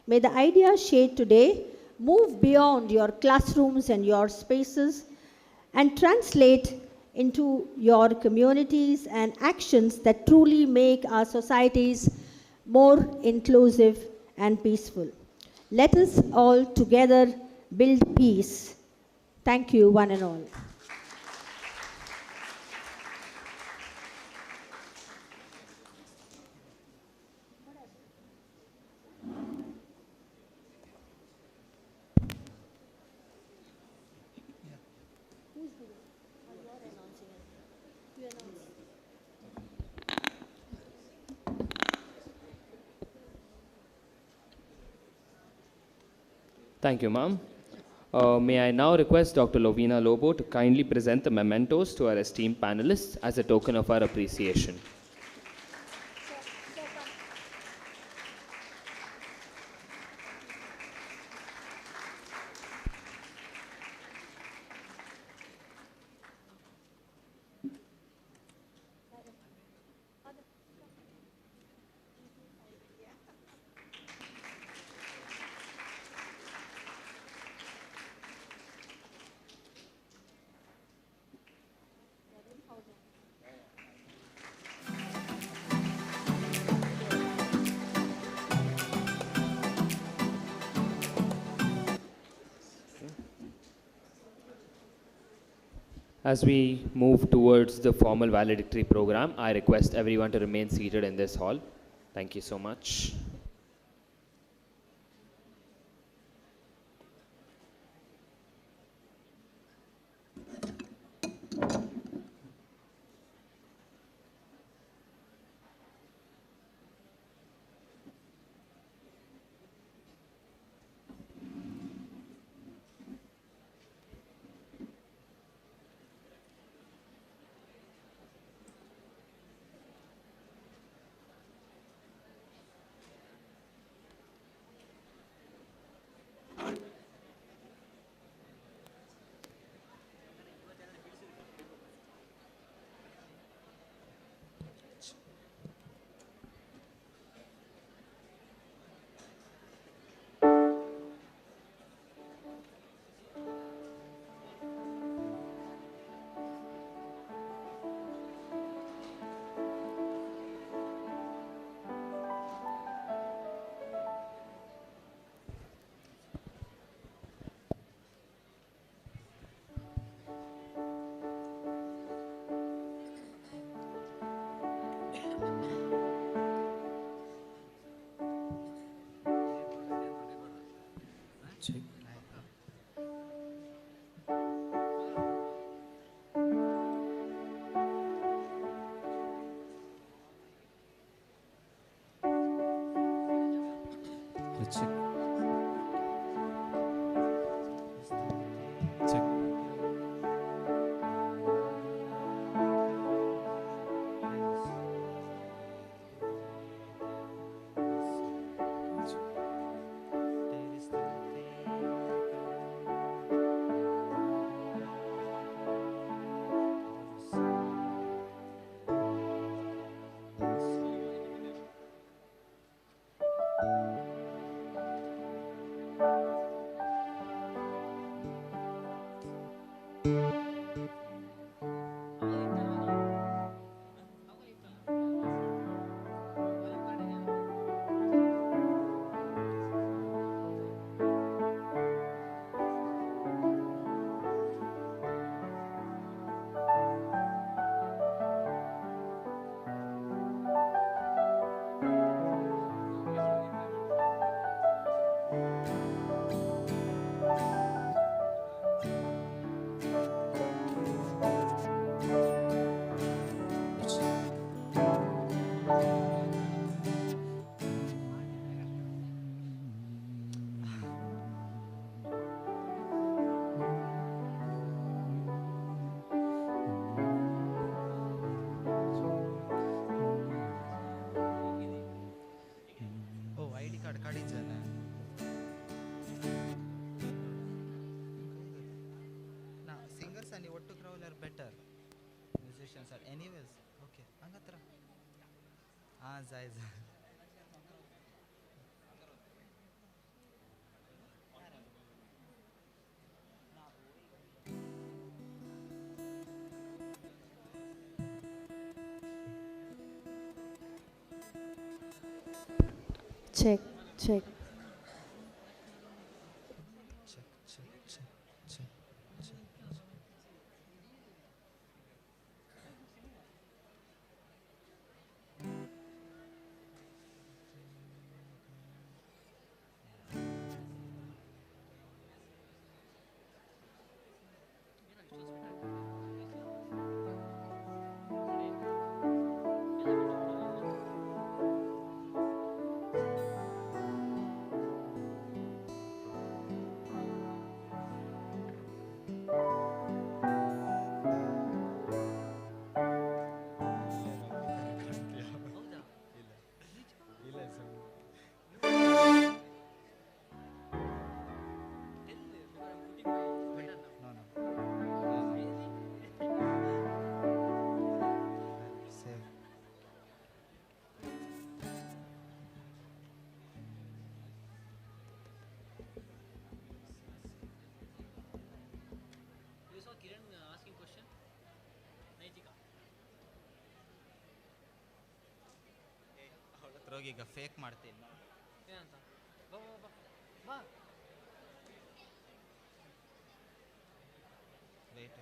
May the ideas shared today move beyond your classrooms and your spaces and translate into your communities and actions that truly make our societies more inclusive and peaceful. Let us all together build peace. Thank you, one and all. Thank you, ma'am. May I now request Dr. Lovina Lobo to kindly present the mementos to our esteemed panelists as a token of our appreciation. As we move towards the formal valedictory program, I request everyone to remain seated in this hall. Thank you so much. Check. Check. ಈಗ fake ಮಾಡ್ತೀನಿ wait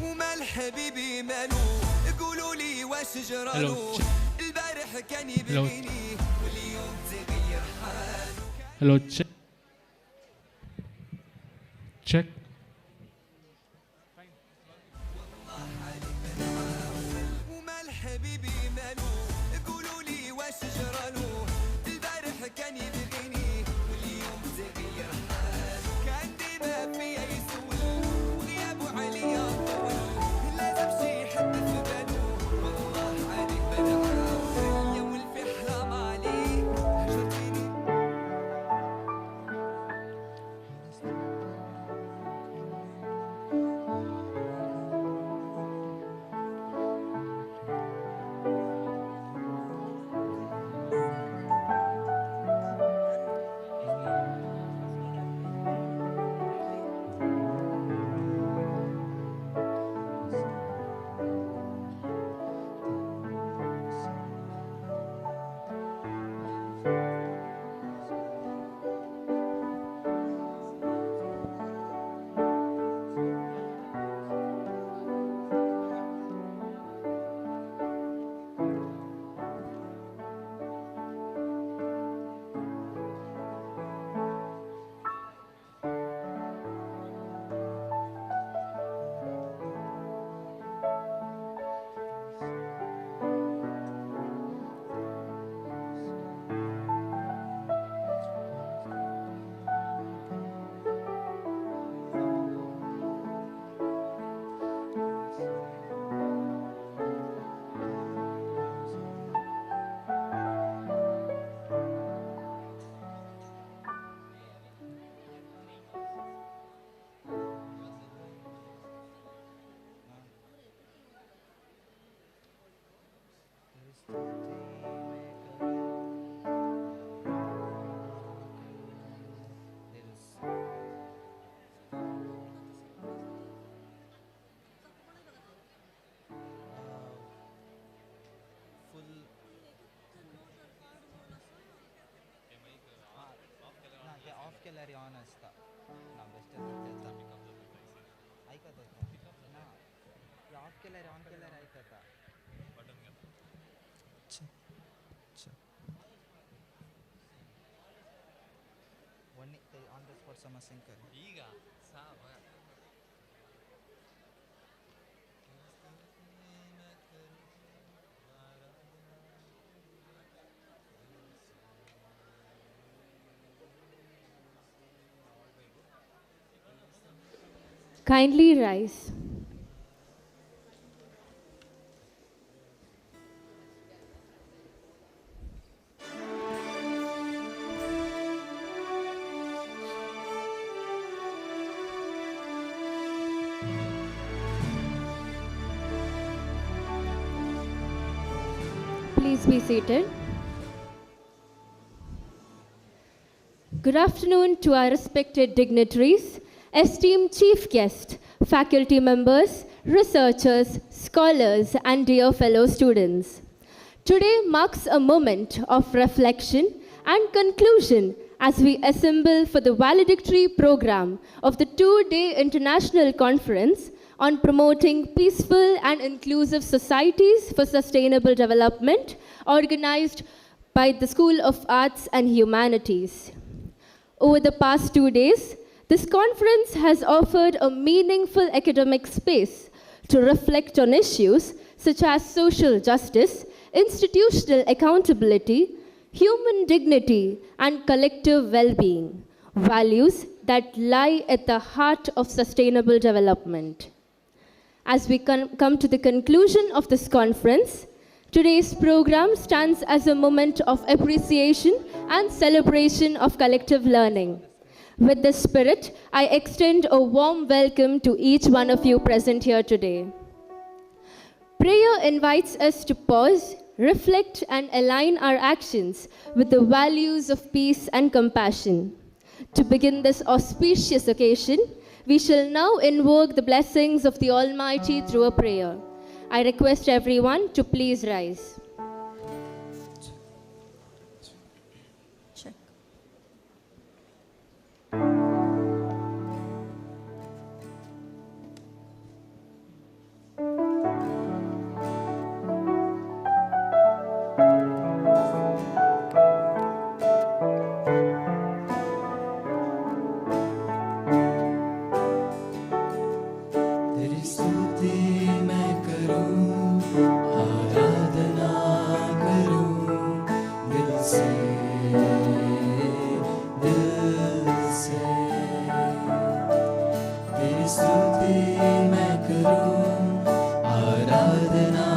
ومال حبيبي مالو قولوا لي واش جرالو البارح كان يبغيني واليوم تغير حاله. Hello, check. Check. ومال حبيبي مالو قولوا لي واش جرالو البارح كان يبغيني واليوم تغير حاله. كان ديما فيا يسول وغيابه عليا طول لازم شي حد في باله والله عليك بنعاود يا ولفي حرام عليك هجرتيني. Of ಕೆಲ್ಲರಿ on असता ना best तेचा ऐकत होता ना of केल्यार on केल्यार ऐकता बटन घाल वन ते on Kindly rise. Please be seated. Good afternoon to our respected dignitaries, esteemed chief guest, faculty members, researchers, scholars, and dear fellow students. Today marks a moment of reflection and conclusion as we assemble for the valedictory program of the two-day international conference on promoting peaceful and inclusive societies for sustainable development, organized by the School of Arts and Humanities. Over the past 2 days, this conference has offered a meaningful academic space to reflect on issues such as social justice, institutional accountability, human dignity, and collective well-being, values that lie at the heart of sustainable development. As we come to the conclusion of this conference, today's program stands as a moment of appreciation and celebration of collective learning. With this spirit, I extend a warm welcome to each one of you present here today. Prayer invites us to pause, reflect, and align our actions with the values of peace and compassion. To begin this auspicious occasion, we shall now invoke the blessings of the Almighty through a prayer. I request everyone to please rise. Check. तेरी स्तुति मैं करूं, आराधना करूं दिल से, दिल से। तेरी स्तुति मैं करूं, आराधना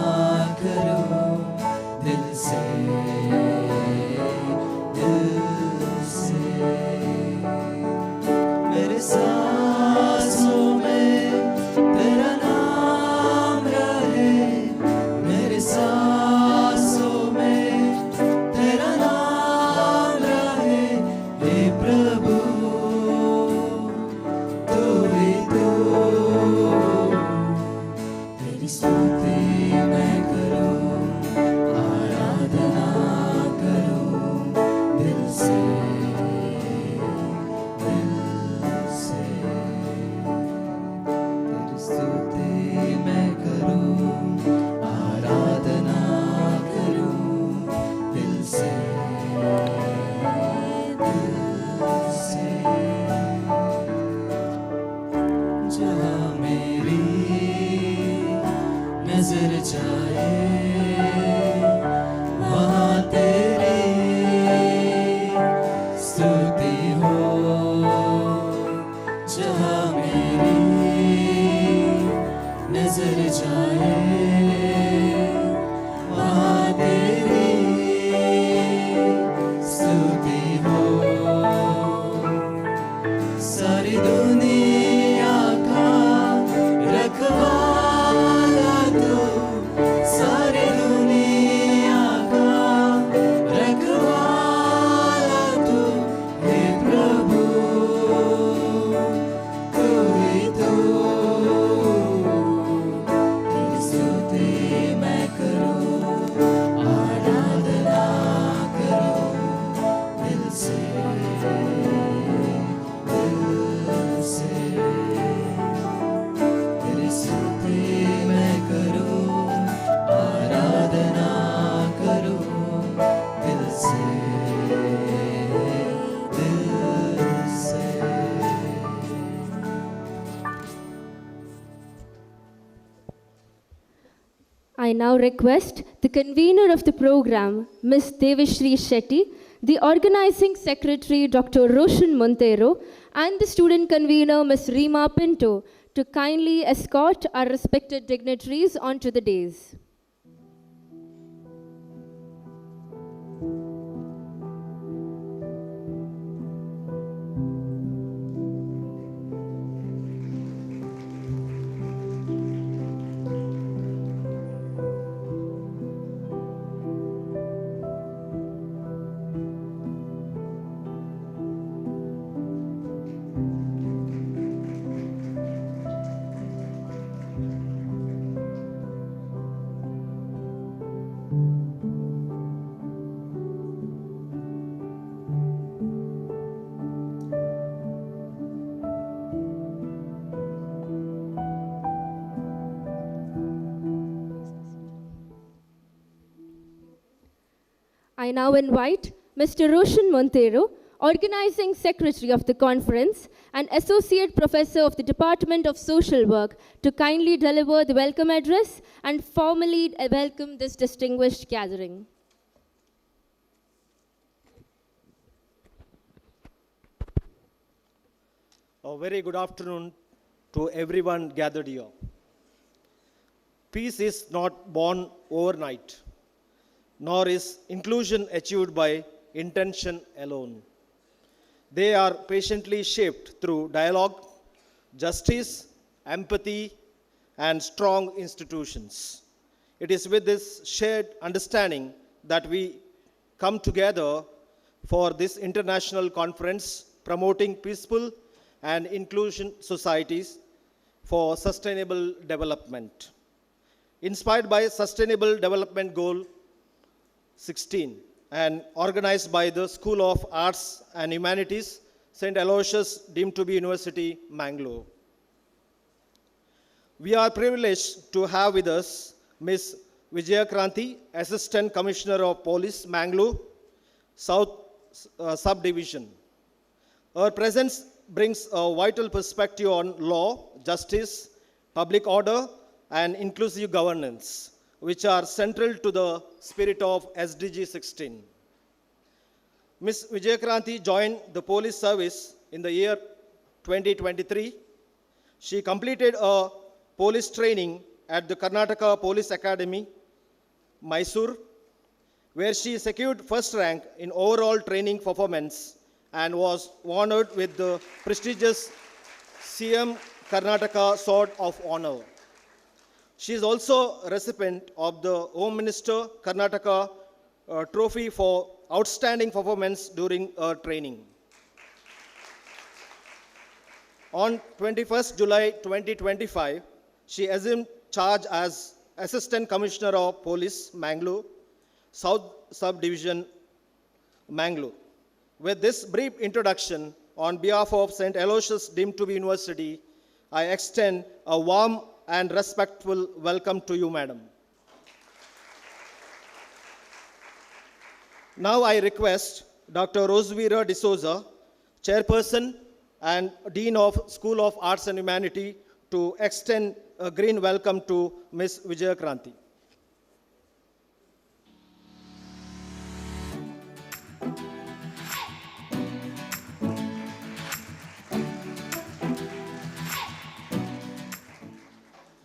करूं दिल से, दिल से। मेरे सांसों में तेरा नाम रहे, मेरे सांसों में तेरा नाम रहे, हे प्रभु तू ही तू। तेरी स्तुति मैं करूं, आराधना करूं दिल से, दिल से। तेरी स्तुति मैं करूं, आराधना करूं दिल से, दिल से। जहाँ मेरी नजर जाए, वहाँ तेरी स्तुति हो। जहाँ मेरी नजर जाए, वहाँ तेरी स्तुति हो। सारी दुनिया का रखवाला तू, सारी दुनिया का रखवाला तू, हे प्रभु तू ही तू। तेरी I now request the convener of the program, Ms. Devashri Shetty, the organizing secretary, Dr. Roshan Montero, and the student convener, Ms. Rima Pinto, to kindly escort our respected dignitaries onto the dais. I now invite Mr. Roshan Montero, Organizing Secretary of the Conference and Associate Professor of the Department of Social Work, to kindly deliver the welcome address and formally welcome this distinguished gathering. A very good afternoon to everyone gathered here. Peace is not born overnight, nor is inclusion achieved by intention alone. They are patiently shaped through dialogue, justice, empathy, and strong institutions. It is with this shared understanding that we come together for this international conference promoting peaceful and inclusion societies for sustainable development. Inspired by Sustainable Development Goal 16 and organized by the School of Arts and Humanities, St. Aloysius deemed to be University, Mangalore. We are privileged to have with us Ms. Vijayakranti, Assistant Commissioner of Police, Mangalore, South Subdivision. Her presence brings a vital perspective on law, justice, public order, and inclusive governance, which are central to the spirit of SDG 16. Ms. Vijayakranti joined the police service in the year 2023. She completed a police training at the Karnataka Police Academy, Mysore, where she secured first rank in overall training performance and was honored with the prestigious CM Karnataka Sword of Honor. She is also a recipient of the Home Minister Karnataka Trophy for outstanding performance during her training. On 21st July 2025, she assumed charge as Assistant Commissioner of Police, Mangalore, South Subdivision, Mangalore. With this brief introduction, on behalf of St. Aloysius deemed to be University, I extend a warm and respectful welcome to you, Madam. Now I request Dr. Rosvira D'Souza, Chairperson and Dean of School of Arts and Humanities, to extend a green welcome to Ms. Vijayakranti.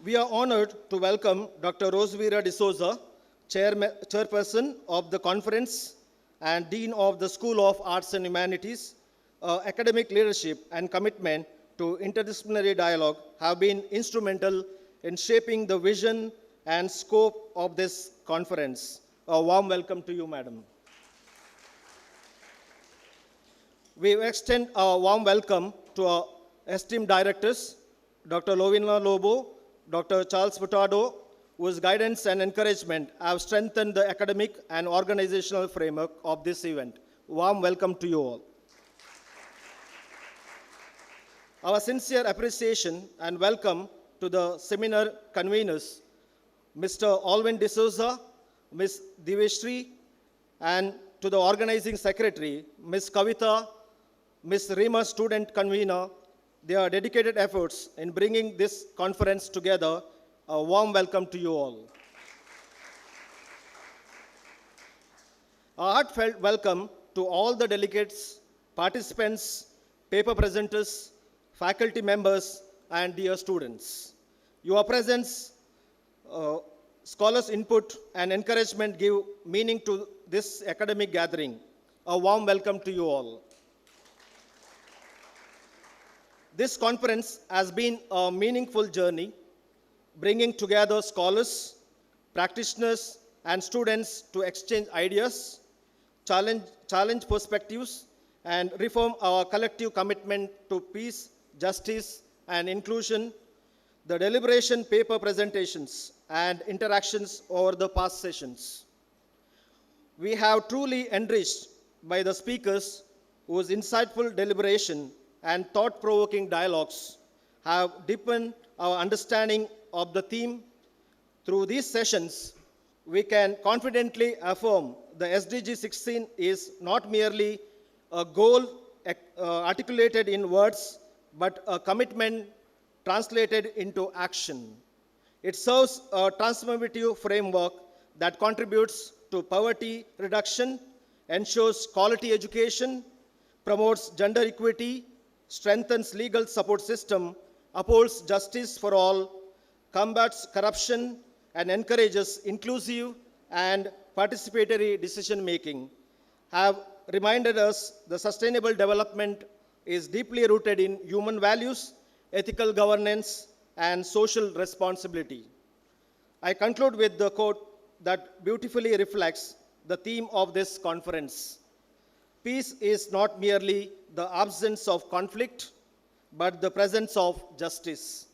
We are honored to welcome Dr. Rosvira D'Souza, Chairperson of the Conference and Dean of the School of Arts and Humanities. Academic leadership and commitment to interdisciplinary dialogue have been instrumental in shaping the vision and scope of this conference. A warm welcome to you, Madam. We extend a warm welcome to our esteemed directors, Dr. Lovina Lobo, Dr. Charles Furtado, whose guidance and encouragement have strengthened the academic and organizational framework of this event. Warm welcome to you all. Our sincere appreciation and welcome to the seminar conveners, Mr. Alvin D'Souza, Ms. Devashri, and to the organizing secretary, Ms. Kavita, Ms. Rima, student convener, their dedicated efforts in bringing this conference together. A warm welcome to you all. A heartfelt welcome to all the delegates, participants, paper presenters, faculty members, and dear students. Your presence, scholars' input, and encouragement give meaning to this academic gathering. A warm welcome to you all. This conference has been a meaningful journey, bringing together scholars, practitioners, and students to exchange ideas, challenge perspectives, and reform our collective commitment to peace, justice, and inclusion. The deliberation paper presentations and interactions over the past sessions. We have truly enriched by the speakers whose insightful deliberation and thought-provoking dialogues have deepened our understanding of the theme. Through these sessions, we can confidently affirm the SDG 16 is not merely a goal articulated in words, but a commitment translated into action. It serves a transformative framework that contributes to poverty reduction, ensures quality education, promotes gender equity, strengthens legal support system, upholds justice for all, combats corruption, and encourages inclusive and participatory decision making, have reminded us the sustainable development is deeply rooted in human values, ethical governance, and social responsibility. I conclude with the quote that beautifully reflects the theme of this conference. Peace is not merely the absence of conflict, but the presence of justice.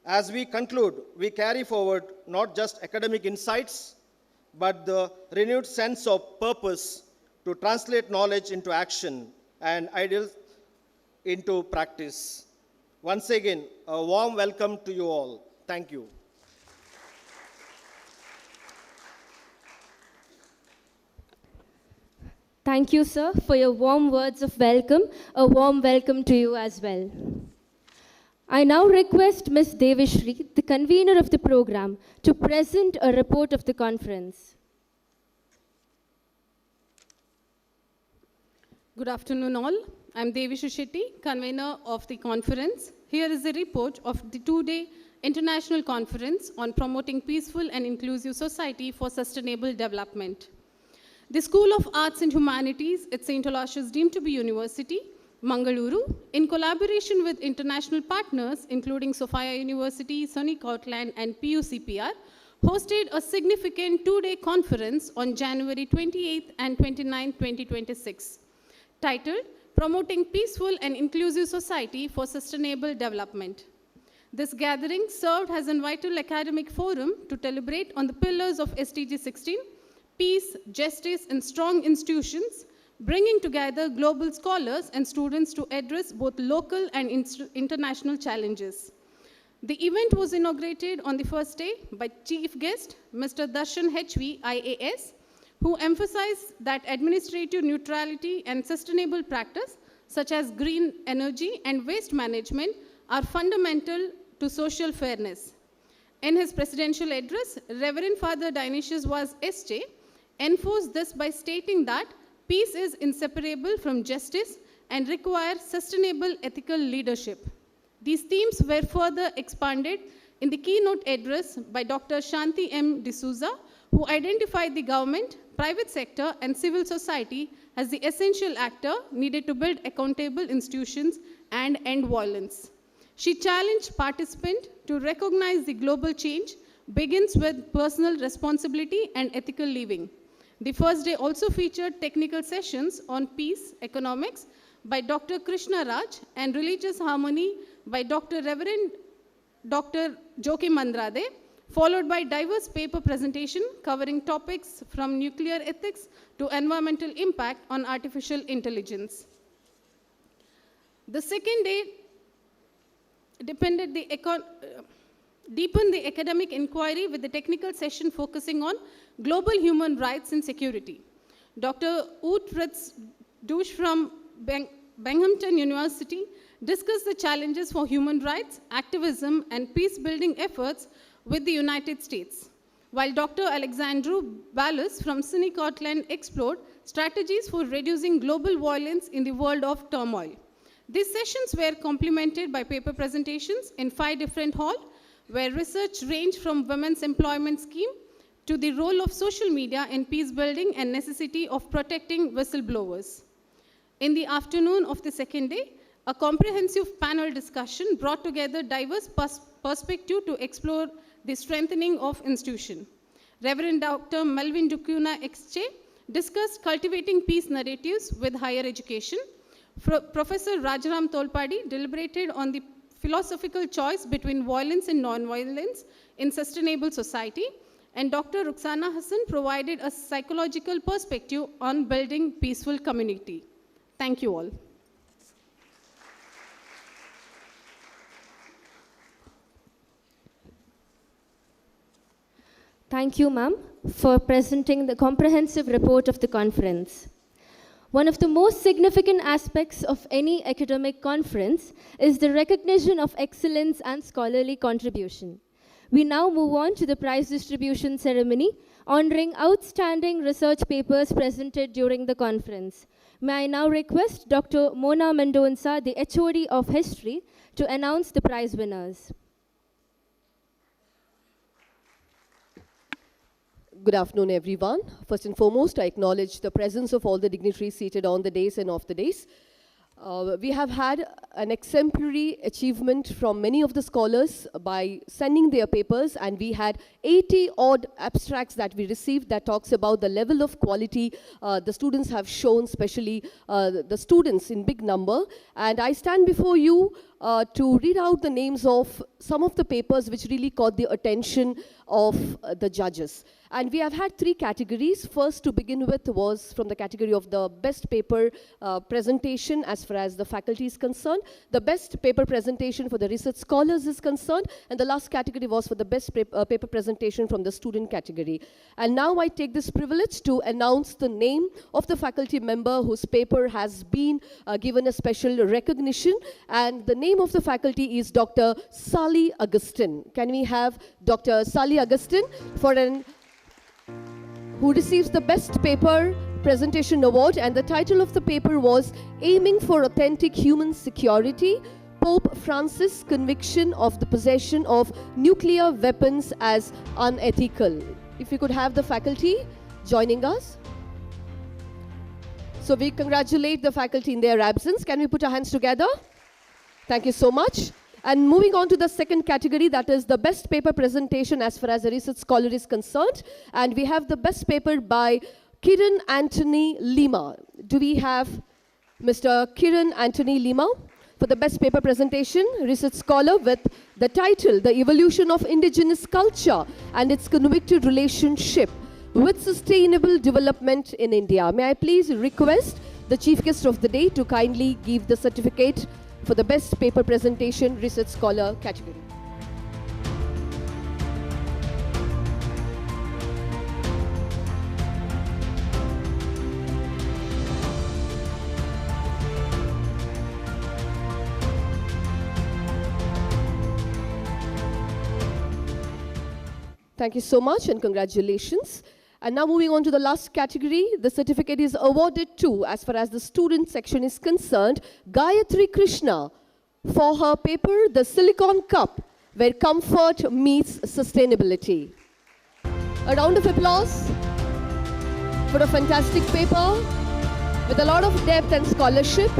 As we conclude, we carry forward not just academic insights, but the renewed sense of purpose to translate knowledge into action and ideals into practice. Once again, a warm welcome to you all. Thank you. Thank you, sir, for your warm words of welcome. A warm welcome to you as well. I now request Ms. Devishri, the convener of the program, to present a report of the conference. Good afternoon all. I am Devishri Shetty, convener of the conference. Here is a report of the two-day international conference on promoting peaceful and inclusive society for sustainable development. The School of Arts and Humanities at St. Aloysius deemed to be University, Mangaluru, in collaboration with international partners including Sophia University, SUNY Cortland, and PUCPR, hosted a significant two-day conference on January 28th and 29th, 2026, titled Promoting Peaceful and Inclusive Society for Sustainable Development. This gathering served as a vital academic forum to deliberate on the pillars of SDG 16, peace, justice, and strong institutions, bringing together global scholars and students to address both local and international challenges. The event was inaugurated on the first day by Chief Guest, Mr. Darshan HV, IAS, who emphasized that administrative neutrality and sustainable practice, such as green energy and waste management, are fundamental to social fairness. In his presidential address, Reverend Father Dionysius was SJ enforced this by stating that peace is inseparable from justice and requires sustainable ethical leadership. These themes were further expanded in the keynote address by Dr. Shanti M. D'Souza, who identified the government, private sector, and civil society as the essential actor needed to build accountable institutions and end violence. She challenged participants to recognize the global change begins with personal responsibility and ethical living. The first day also featured technical sessions on peace, economics by Dr. Krishna Raj and religious harmony by Reverend Dr. Joki Mandrade, followed by diverse paper presentation covering topics from nuclear ethics to environmental impact on artificial intelligence. The second day deepened the academic inquiry with the technical session focusing on global human rights and security. Dr. Oot Fritz Douche from Binghamton University discussed the challenges for human rights, activism, and peace-building efforts with the United States. while Dr. Alexandru Ballas from SUNY Scotland explored strategies for reducing global violence in the world of turmoil. These sessions were complemented by paper presentations in 5 different halls, where research ranged from women's employment scheme to the role of social media in peace building and necessity of protecting whistleblowers. In the afternoon of the second day, a comprehensive panel discussion brought together diverse perspectives to explore the strengthening of institution. Reverend Dr. Melvin Dicuna XJ discussed cultivating peace narratives with higher education. Professor Rajaram Tolpadi deliberated on the philosophical choice between violence and non-violence in sustainable society. And Dr. Ruxana Hassan provided a psychological perspective on building peaceful community. Thank you all. Thank you, ma'am, for presenting the comprehensive report of the conference. One of the most significant aspects of any academic conference is the recognition of excellence and scholarly contribution. We now move on to the prize distribution ceremony, honoring outstanding research papers presented during the conference. May I now request Dr. Mona Mendonça, the HOD of History, to announce the prize winners. Good afternoon, everyone. First and foremost, I acknowledge the presence of all the dignitaries seated on the dais and off the dais. We have had an exemplary achievement from many of the scholars by sending their papers, and we had 80 odd abstracts that we received that talks about the level of quality the students have shown, especially the students in big number. And I stand before you to read out the names of some of the papers which really caught the attention of the judges. And we have had 3 categories. First, to begin with, was from the category of the best paper presentation as far as the faculty is concerned, the best paper presentation for the research scholars is concerned, and the last category was for the best paper presentation from the student category. And now I take this privilege to announce the name of the faculty member whose paper has been given a special recognition, and the name of the faculty is Dr. Sally Augustine. Can we have Dr. Sally Augustine who receives the Best Paper Presentation Award, and the title of the paper was Aiming for Authentic Human Security, Pope Francis' Conviction of the Possession of Nuclear Weapons as Unethical. If we could have the faculty joining us. So we congratulate the faculty in their absence. Can we put our hands together? Thank you so much. And moving on to the second category, that is the best paper presentation as far as a research scholar is concerned. And we have the best paper by Kiran Anthony Lima. Do we have Mr. Kiran Anthony Lima for the best paper presentation, research scholar with the title, The Evolution of Indigenous Culture and Its Convicted Relationship with Sustainable Development in India. May I please request the chief guest of the day to kindly give the certificate for the best paper presentation research scholar category. Thank you so much and congratulations. And now moving on to the last category, the certificate is awarded to, as far as the student section is concerned, Gayatri Krishna for her paper, The Silicon Cup, Where Comfort Meets Sustainability. A round of applause for a fantastic paper with a lot of depth and scholarship,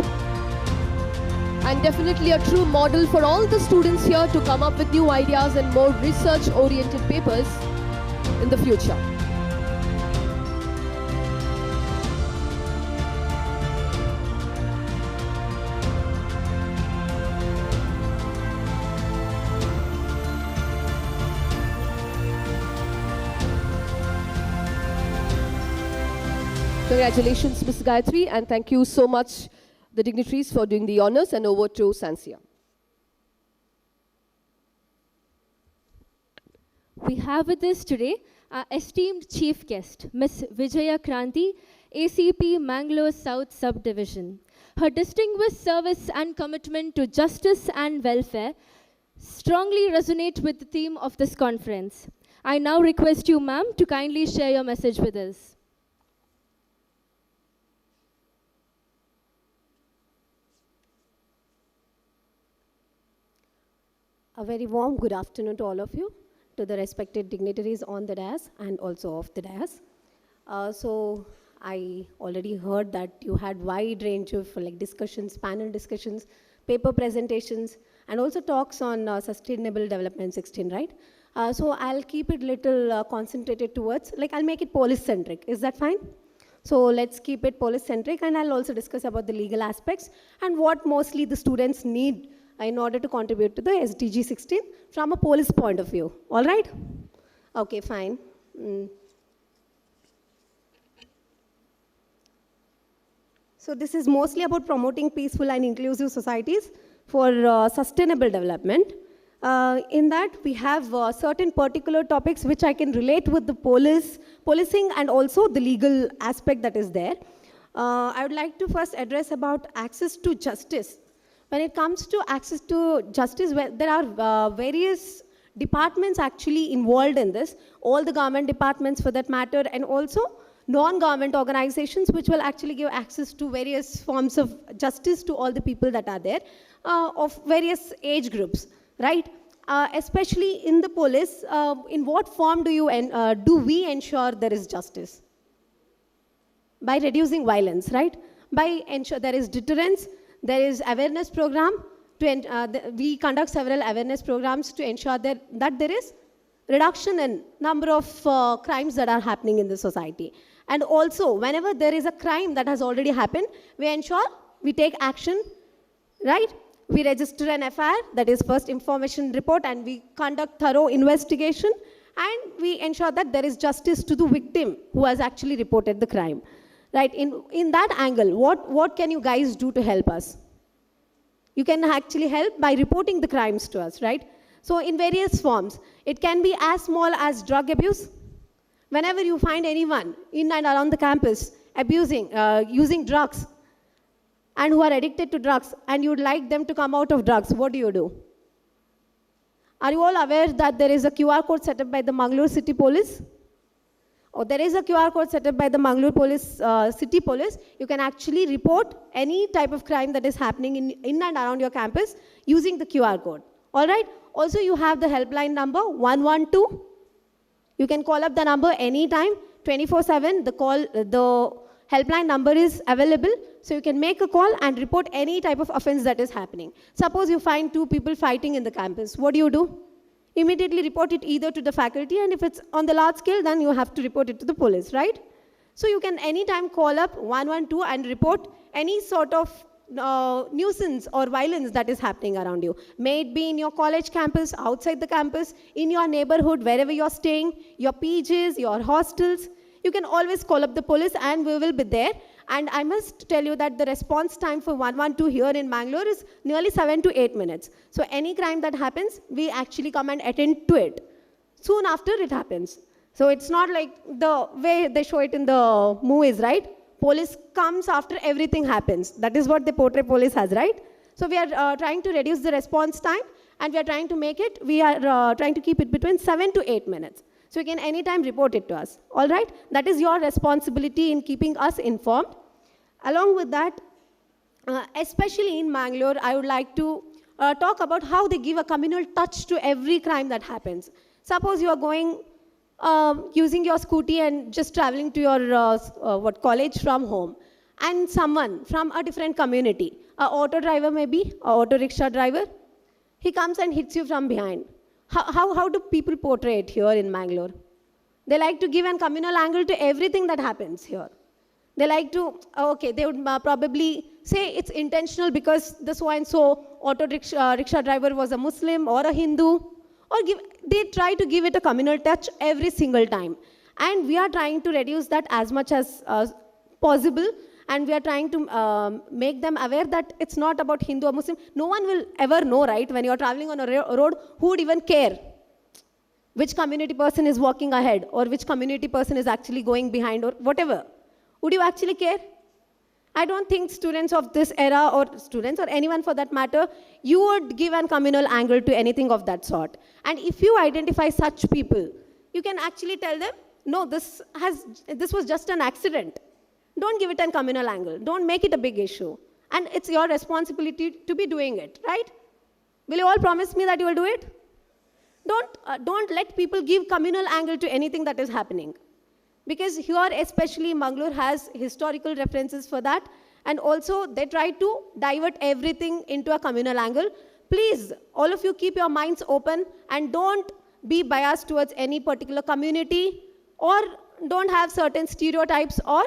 and definitely a true model for all the students here to come up with new ideas and more research-oriented papers in the future. Congratulations, Ms. Gayatri, and thank you so much, the dignitaries, for doing the honors, and over to Sansia. We have with us today our esteemed chief guest, Ms. Vijaya Kranti, ACP Mangalore South Subdivision. Her distinguished service and commitment to justice and welfare strongly resonate with the theme of this conference. I now request you, ma'am, to kindly share your message with us. A very warm good afternoon to all of you, to the respected dignitaries on the dais and also off the dais. So I already heard that you had wide range of like discussions, panel discussions, paper presentations, and also talks on Sustainable Development 16, right? So I'll keep it little concentrated towards, like I'll make it police-centric. Is that fine? So let's keep it police-centric, and I'll also discuss about the legal aspects and what mostly the students need in order to contribute to the SDG 16 from a police point of view. All right? Okay, fine. So this is mostly about promoting peaceful and inclusive societies for sustainable development. In that, we have certain particular topics which I can relate with the policing and also the legal aspect that is there. I would like to first address about access to justice. When it comes to access to justice, there are various departments actually involved in this, all the government departments for that matter, and also non-government organizations which will actually give access to various forms of justice to all the people that are there of various age groups, right? Especially in the police, in what form do we ensure there is justice? By reducing violence, right? By ensure there is deterrence, there is awareness program. We conduct several awareness programs to ensure that there is reduction in number of crimes that are happening in the society. And also, whenever there is a crime that has already happened, we ensure we take action, right? We register an FIR, that is first information report, and we conduct thorough investigation, and we ensure that there is justice to the victim who has actually reported the crime. Right, in that angle, what can you guys do to help us? You can actually help by reporting the crimes to us, right? So in various forms, it can be as small as drug abuse. Whenever you find anyone in and around the campus abusing, using drugs, and who are addicted to drugs, and you would like them to come out of drugs, what do? Are you all aware that there is a QR code set up by the Mangalore City Police? Or there is a QR code set up by the Mangalore Police, City Police. You can actually report any type of crime that is happening in and around your campus using the QR code. All right? Also, you have the helpline number 112. You can call up the number anytime, 24/7. The helpline number is available, so you can make a call and report any type of offense that is happening. Suppose you find two people fighting in the campus. What do? Immediately report it either to the faculty, and if it's on the large scale, then you have to report it to the police, right? So you can anytime call up 112 and report any sort of nuisance or violence that is happening around you. May it be in your college campus, outside the campus, in your neighborhood, wherever you're staying, your PGs, your hostels. You can always call up the police and we will be there. And I must tell you that the response time for 112 here in Bangalore is nearly 7 to 8 minutes. So any crime that happens, we actually come and attend to it soon after it happens. So it's not like the way they show it in the movies, right? Police comes after everything happens. That is what they portray police as, right? So we are trying to reduce the response time, and we are trying to make it, we are trying to keep it between 7 to 8 minutes. So you can anytime report it to us, all right? That is your responsibility in keeping us informed. Along with that, especially in Mangalore, I would like to talk about how they give a communal touch to every crime that happens. Suppose you are going, using your scooty and just traveling to your college from home, and someone from a different community, an auto driver maybe, an auto rickshaw driver, he comes and hits you from behind. How do people portray it here in Mangalore? They like to give a communal angle to everything that happens here. They like to, okay, they would probably say it's intentional because the so-and-so auto rickshaw driver was a Muslim or a Hindu, or they try to give it a communal touch every single time. And we are trying to reduce that as much as possible, and we are trying to make them aware that it's not about Hindu or Muslim. No one will ever know, right, when you're traveling on a road, who would even care which community person is walking ahead or which community person is actually going behind or whatever. Would you actually care? I don't think students of this era, or students or anyone for that matter, you would give a communal angle to anything of that sort. And if you identify such people you can actually tell them, no, this was just an accident. Don't give it a communal angle. Don't make it a big issue. And it's your responsibility to be doing it, right? Will you all promise me that you will do it? Don't let people give communal angle to anything that is happening. Because here, especially Mangalore has historical references for that. And also, they try to divert everything into a communal angle. Please, all of you keep your minds open and don't be biased towards any particular community, or don't have certain stereotypes or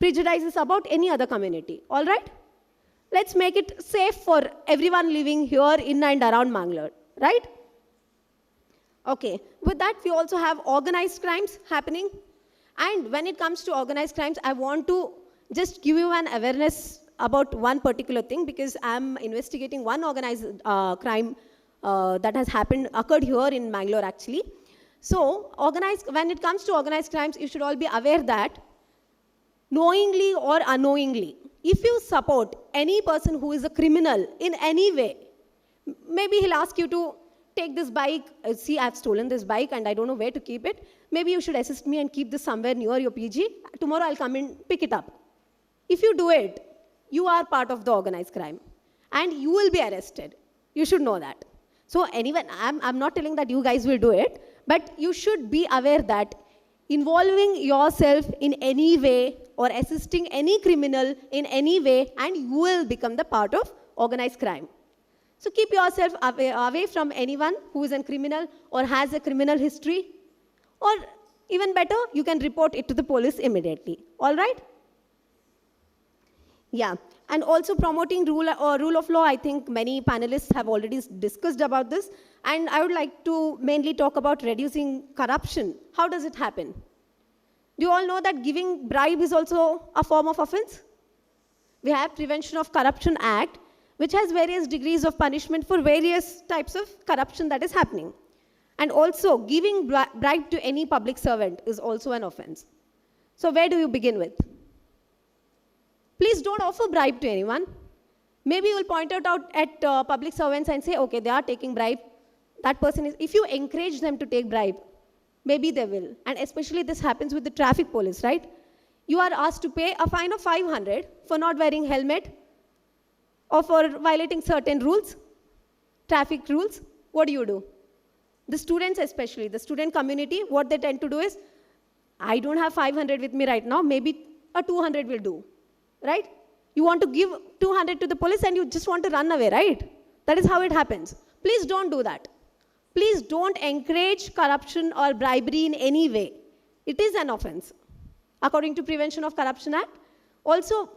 prejudices about any other community. All right? Let's make it safe for everyone living here in and around Mangalore. Right? Okay. With that, we also have organized crimes happening. And when it comes to organized crimes, I want to just give you an awareness about one particular thing, because I'm investigating one organized crime that has occurred here in Mangalore actually. So, when it comes to organized crimes, you should all be aware that knowingly or unknowingly, if you support any person who is a criminal in any way, maybe he'll ask you to take this bike, see, I've stolen this bike and I don't know where to keep it. Maybe you should assist me and keep this somewhere near your PG. Tomorrow I'll come and pick it up. If you do it, you are part of the organized crime and you will be arrested. You should know that. So anyone, I'm not telling that you guys will do it, but you should be aware that involving yourself in any way or assisting any criminal in any way, and you will become the part of organized crime. So keep yourself away from anyone who is a criminal or has a criminal history, or even better, you can report it to the police immediately. All right? Yeah, and also promoting rule of law. I think many panelists have already discussed about this, and I would like to mainly talk about reducing corruption. How does it happen? Do you all know that giving bribe is also a form of offense? We have Prevention of Corruption Act, which has various degrees of punishment for various types of corruption that is happening. And also, giving bribe to any public servant is also an offense. So where do you begin with? Please don't offer bribe to anyone. Maybe you will point out at public servants and say, okay, they are taking bribe. That person is, if you encourage them to take bribe, maybe they will. And especially this happens with the traffic police, right? You are asked to pay a fine of 500 for not wearing helmet or for violating certain rules, traffic rules. What do? The students especially, the student community, what they tend to do is, I don't have 500 with me right now, maybe a 200 will do. Right? You want to give 200 to the police and you just want to run away, right? That is how it happens. Please don't do that. Please don't encourage corruption or bribery in any way. It is an offense, according to Prevention of Corruption Act. Also,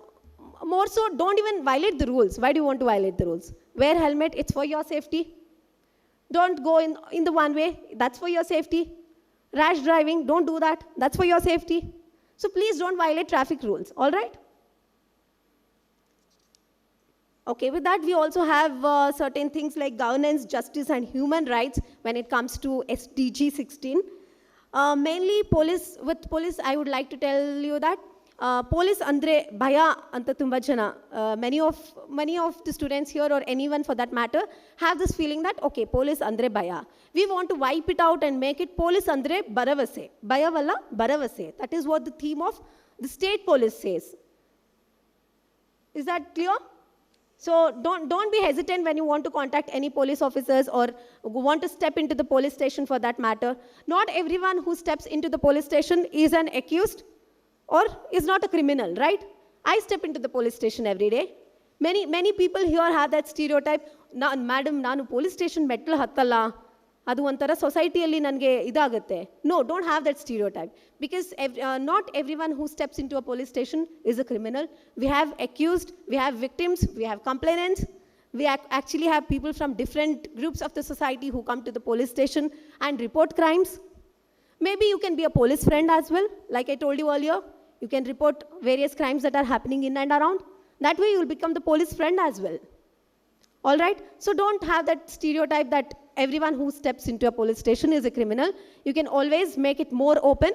more so, don't even violate the rules. Why do you want to violate the rules? Wear helmet, it's for your safety. Don't go in the one way, that's for your safety. Rash driving, don't do that, that's for your safety. So please don't violate traffic rules, all right? Okay, with that, we also have certain things like governance, justice, and human rights when it comes to SDG 16. Mainly, with police, I would like to tell you that police andre bhaya anta tumba jana. Many of the students here, or anyone for that matter, have this feeling that, okay, police andre bhaya. We want to wipe it out and make it police andre baravase. Bhaya walla baravase. That is what the theme of the state police says. Is that clear? So don't be hesitant when you want to contact any police officers or want to step into the police station for that matter. Not everyone who steps into the police station is an accused or is not a criminal, right? I step into the police station every day. Many people here have that stereotype. Madam, nanu police station mettal hattalla. Adu ontara society alli nange idagutte. No, don't have that stereotype. Because not everyone who steps into a police station is a criminal. We have accused, we have victims, we have complainants. We actually have people from different groups of the society who come to the police station and report crimes. Maybe you can be a police friend as well. Like I told you earlier, you can report various crimes that are happening in and around. That way you will become the police friend as well. All right? So don't have that stereotype that everyone who steps into a police station is a criminal. You can always make it more open.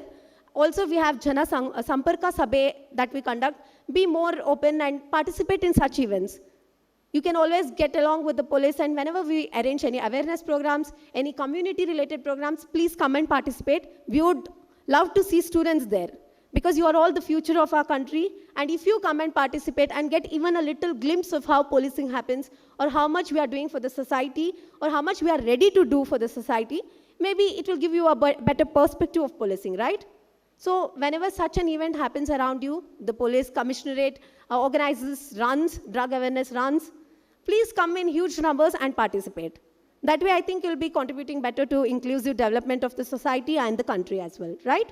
Also, we have Jana Samparka Sabhe that we conduct. Be more open and participate in such events. You can always get along with the police, and whenever we arrange any awareness programs, any community-related programs, please come and participate. We would love to see students there, because you are all the future of our country, and if you come and participate and get even a little glimpse of how policing happens, or how much we are doing for the society, or how much we are ready to do for the society, maybe it will give you a better perspective of policing, right? So whenever such an event happens around you, the police commissionerate organizes runs, drug awareness runs, please come in huge numbers and participate. That way I think you'll be contributing better to inclusive development of the society and the country as well, right?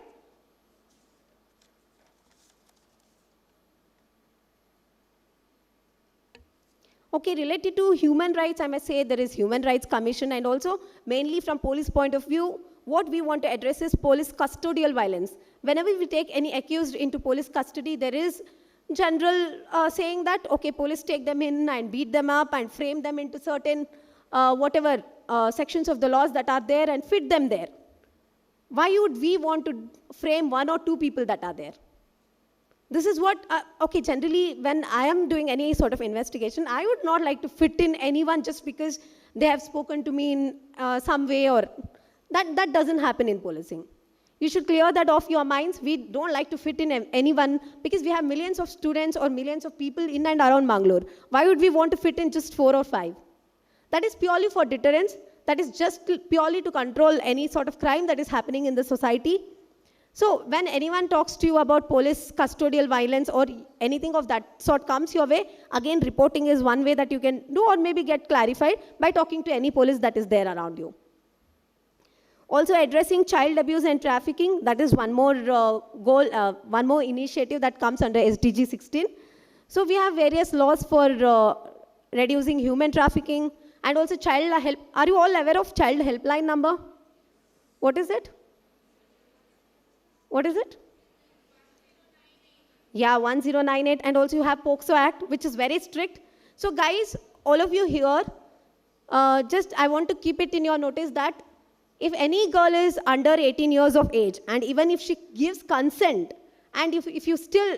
Okay, related to human rights, I must say there is Human Rights Commission, and also mainly from police point of view, what we want to address is police custodial violence. Whenever we take any accused into police custody, there is general saying that, okay, police take them in and beat them up and frame them into certain sections of the laws that are there and fit them there. Why would we want to frame one or two people that are there? This is what, okay, generally when I am doing any sort of investigation, I would not like to fit in anyone just because they have spoken to me in some way, or that doesn't happen in policing. You should clear that off your minds. We don't like to fit in anyone, because we have millions of students or millions of people in and around Mangalore. Why would we want to fit in just 4 or 5? That is purely for deterrence. That is just purely to control any sort of crime that is happening in the society. So when anyone talks to you about police custodial violence or anything of that sort comes your way, again, reporting is one way that you can do, or maybe get clarified by talking to any police that is there around you. Also, addressing child abuse and trafficking, that is one more one more initiative that comes under SDG 16. So we have various laws for reducing human trafficking, and also child help. Are you all aware of child helpline number? What is it? What is it? Yeah, 1098, and also you have POCSO Act, which is very strict. So guys, all of you here, I want to keep it in your notice that if any girl is under 18 years of age, and even if she gives consent, and if you still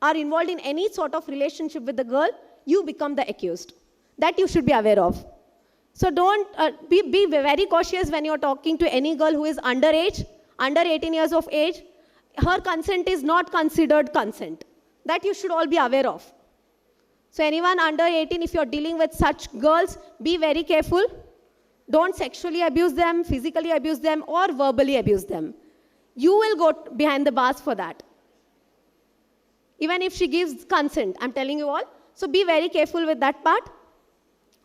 are involved in any sort of relationship with the girl, you become the accused. That you should be aware of. So don't be very cautious when you're talking to any girl who is underage, under 18 years of age. Her consent is not considered consent. That you should all be aware of. So anyone under 18, if you're dealing with such girls, be very careful. Don't sexually abuse them, physically abuse them, or verbally abuse them. You will go behind the bars for that. Even if she gives consent, I'm telling you all. So be very careful with that part.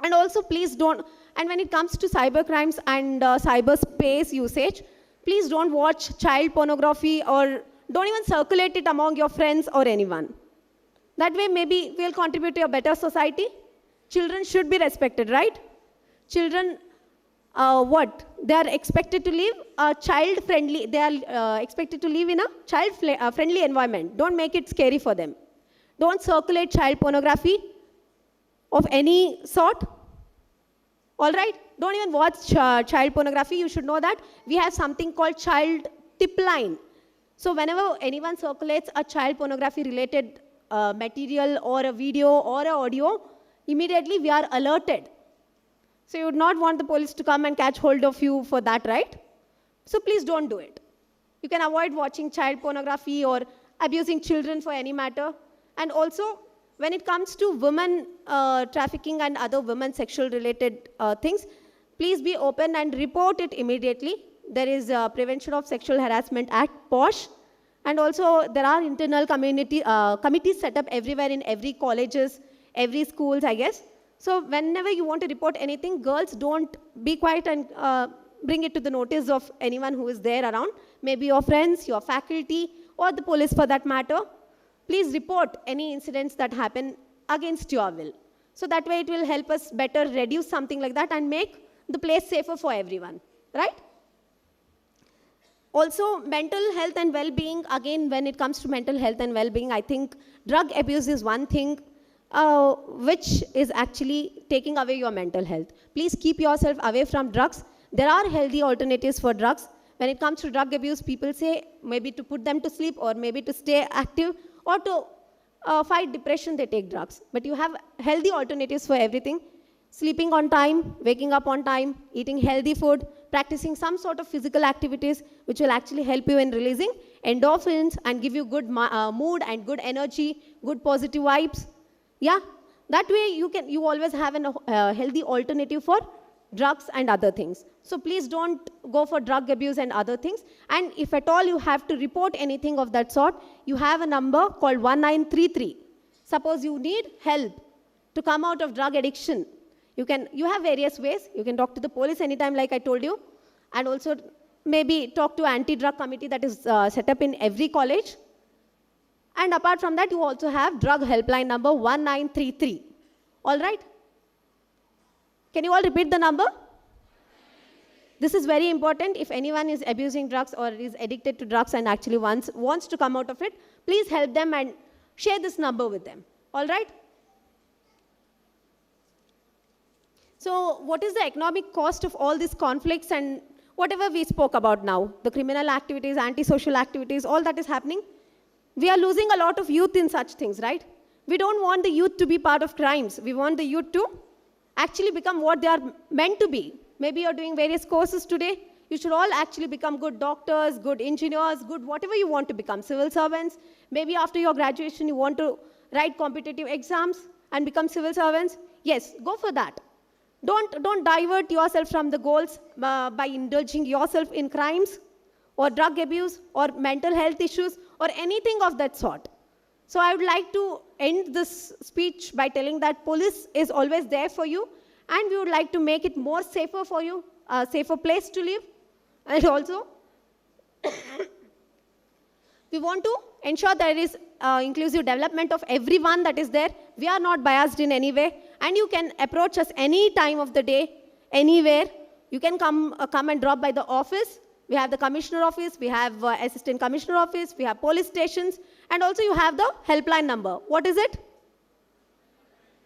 And also please don't, and when it comes to cyber crimes and cyberspace usage, please don't watch child pornography, or don't even circulate it among your friends or anyone. That way maybe we'll contribute to a better society. Children should be respected, right? Children, they are expected to live child-friendly, they are expected to live in a child-friendly environment. Don't make it scary for them. Don't circulate child pornography of any sort. All right? Don't even watch child pornography. You should know that we have something called child tip line. So whenever anyone circulates a child pornography related material or a video or an audio, immediately we are alerted. So you would not want the police to come and catch hold of you for that, right? So please don't do it. You can avoid watching child pornography or abusing children for any matter. And also, when it comes to women trafficking and other women sexual related things, please be open and report it immediately. There is a Prevention of Sexual Harassment Act, POSH, and also there are internal committees set up everywhere in every colleges, every schools, I guess. So whenever you want to report anything, girls, don't be quiet and bring it to the notice of anyone who is there around, maybe your friends, your faculty, or the police for that matter. Please report any incidents that happen against your will. So that way it will help us better reduce something like that and make the place safer for everyone, right? Also, mental health and well-being, again, when it comes to mental health and well-being, I think drug abuse is one thing which is actually taking away your mental health. Please keep yourself away from drugs. There are healthy alternatives for drugs. When it comes to drug abuse, people say maybe to put them to sleep or maybe to stay active or to fight depression, they take drugs. But you have healthy alternatives for everything. Sleeping on time, waking up on time, eating healthy food, practicing some sort of physical activities which will actually help you in releasing endorphins and give you good mood and good energy, good positive vibes. Yeah, that way you always have a healthy alternative for drugs and other things. So please don't go for drug abuse and other things. And if at all you have to report anything of that sort, you have a number called 1933. Suppose you need help to come out of drug addiction. You have various ways. You can talk to the police anytime, like I told you, and also maybe talk to anti-drug committee that is set up in every college. And apart from that, you also have drug helpline number 1933. All right? Can you all repeat the number? This is very important. If anyone is abusing drugs or is addicted to drugs and actually wants to come out of it, please help them and share this number with them. All right? So what is the economic cost of all these conflicts and whatever we spoke about now, the criminal activities, antisocial activities, all that is happening? We are losing a lot of youth in such things, right? We don't want the youth to be part of crimes. We want the youth to actually become what they are meant to be. Maybe you're doing various courses today. You should all actually become good doctors, good engineers, good whatever you want to become, civil servants. Maybe after your graduation, you want to write competitive exams and become civil servants. Yes, go for that. Don't divert yourself from the goals by indulging yourself in crimes or drug abuse or mental health issues or anything of that sort. So I would like to end this speech by telling that police is always there for you, and we would like to make it more safer for you, a safer place to live. And also, we want to ensure there is inclusive development of everyone that is there. We are not biased in any way. And you can approach us any time of the day, anywhere. You can come and drop by the office. We have the commissioner office, we have assistant commissioner office, we have police stations, and also you have the helpline number. What is it?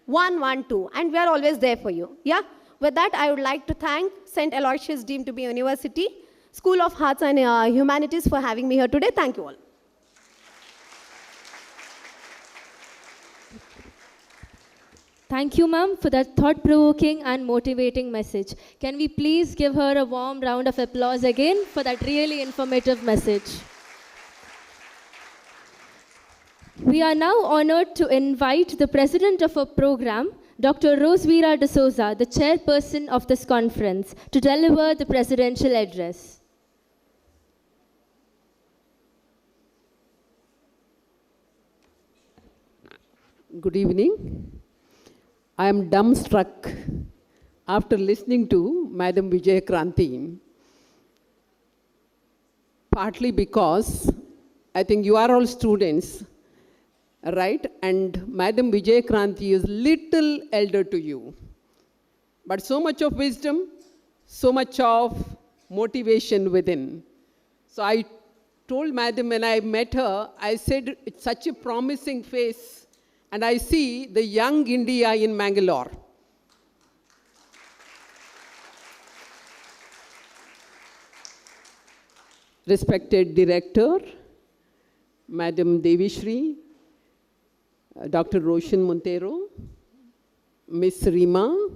112. And we are always there for you. Yeah? With that, I would like to thank St. Aloysius deemed to be University, School of Arts and Humanities for having me here today. Thank you all. Thank you, ma'am, for that thought-provoking and motivating message. Can we please give her a warm round of applause again for that really informative message? We are now honored to invite the president of our program, Dr. Rosevira D'Souza, the chairperson of this conference, to deliver the presidential address. Good evening. I am dumbstruck after listening to Madam Vijaya Kranti, partly because I think you are all students, right? And Madam Vijaya Kranti is little elder to you, but so much of wisdom, so much of motivation within. So I told Madam when I met her, I said, it's such a promising face. And I see the young India in Mangalore. Respected director, Madam Devishri, Dr. Roshan Montero, Miss Rima,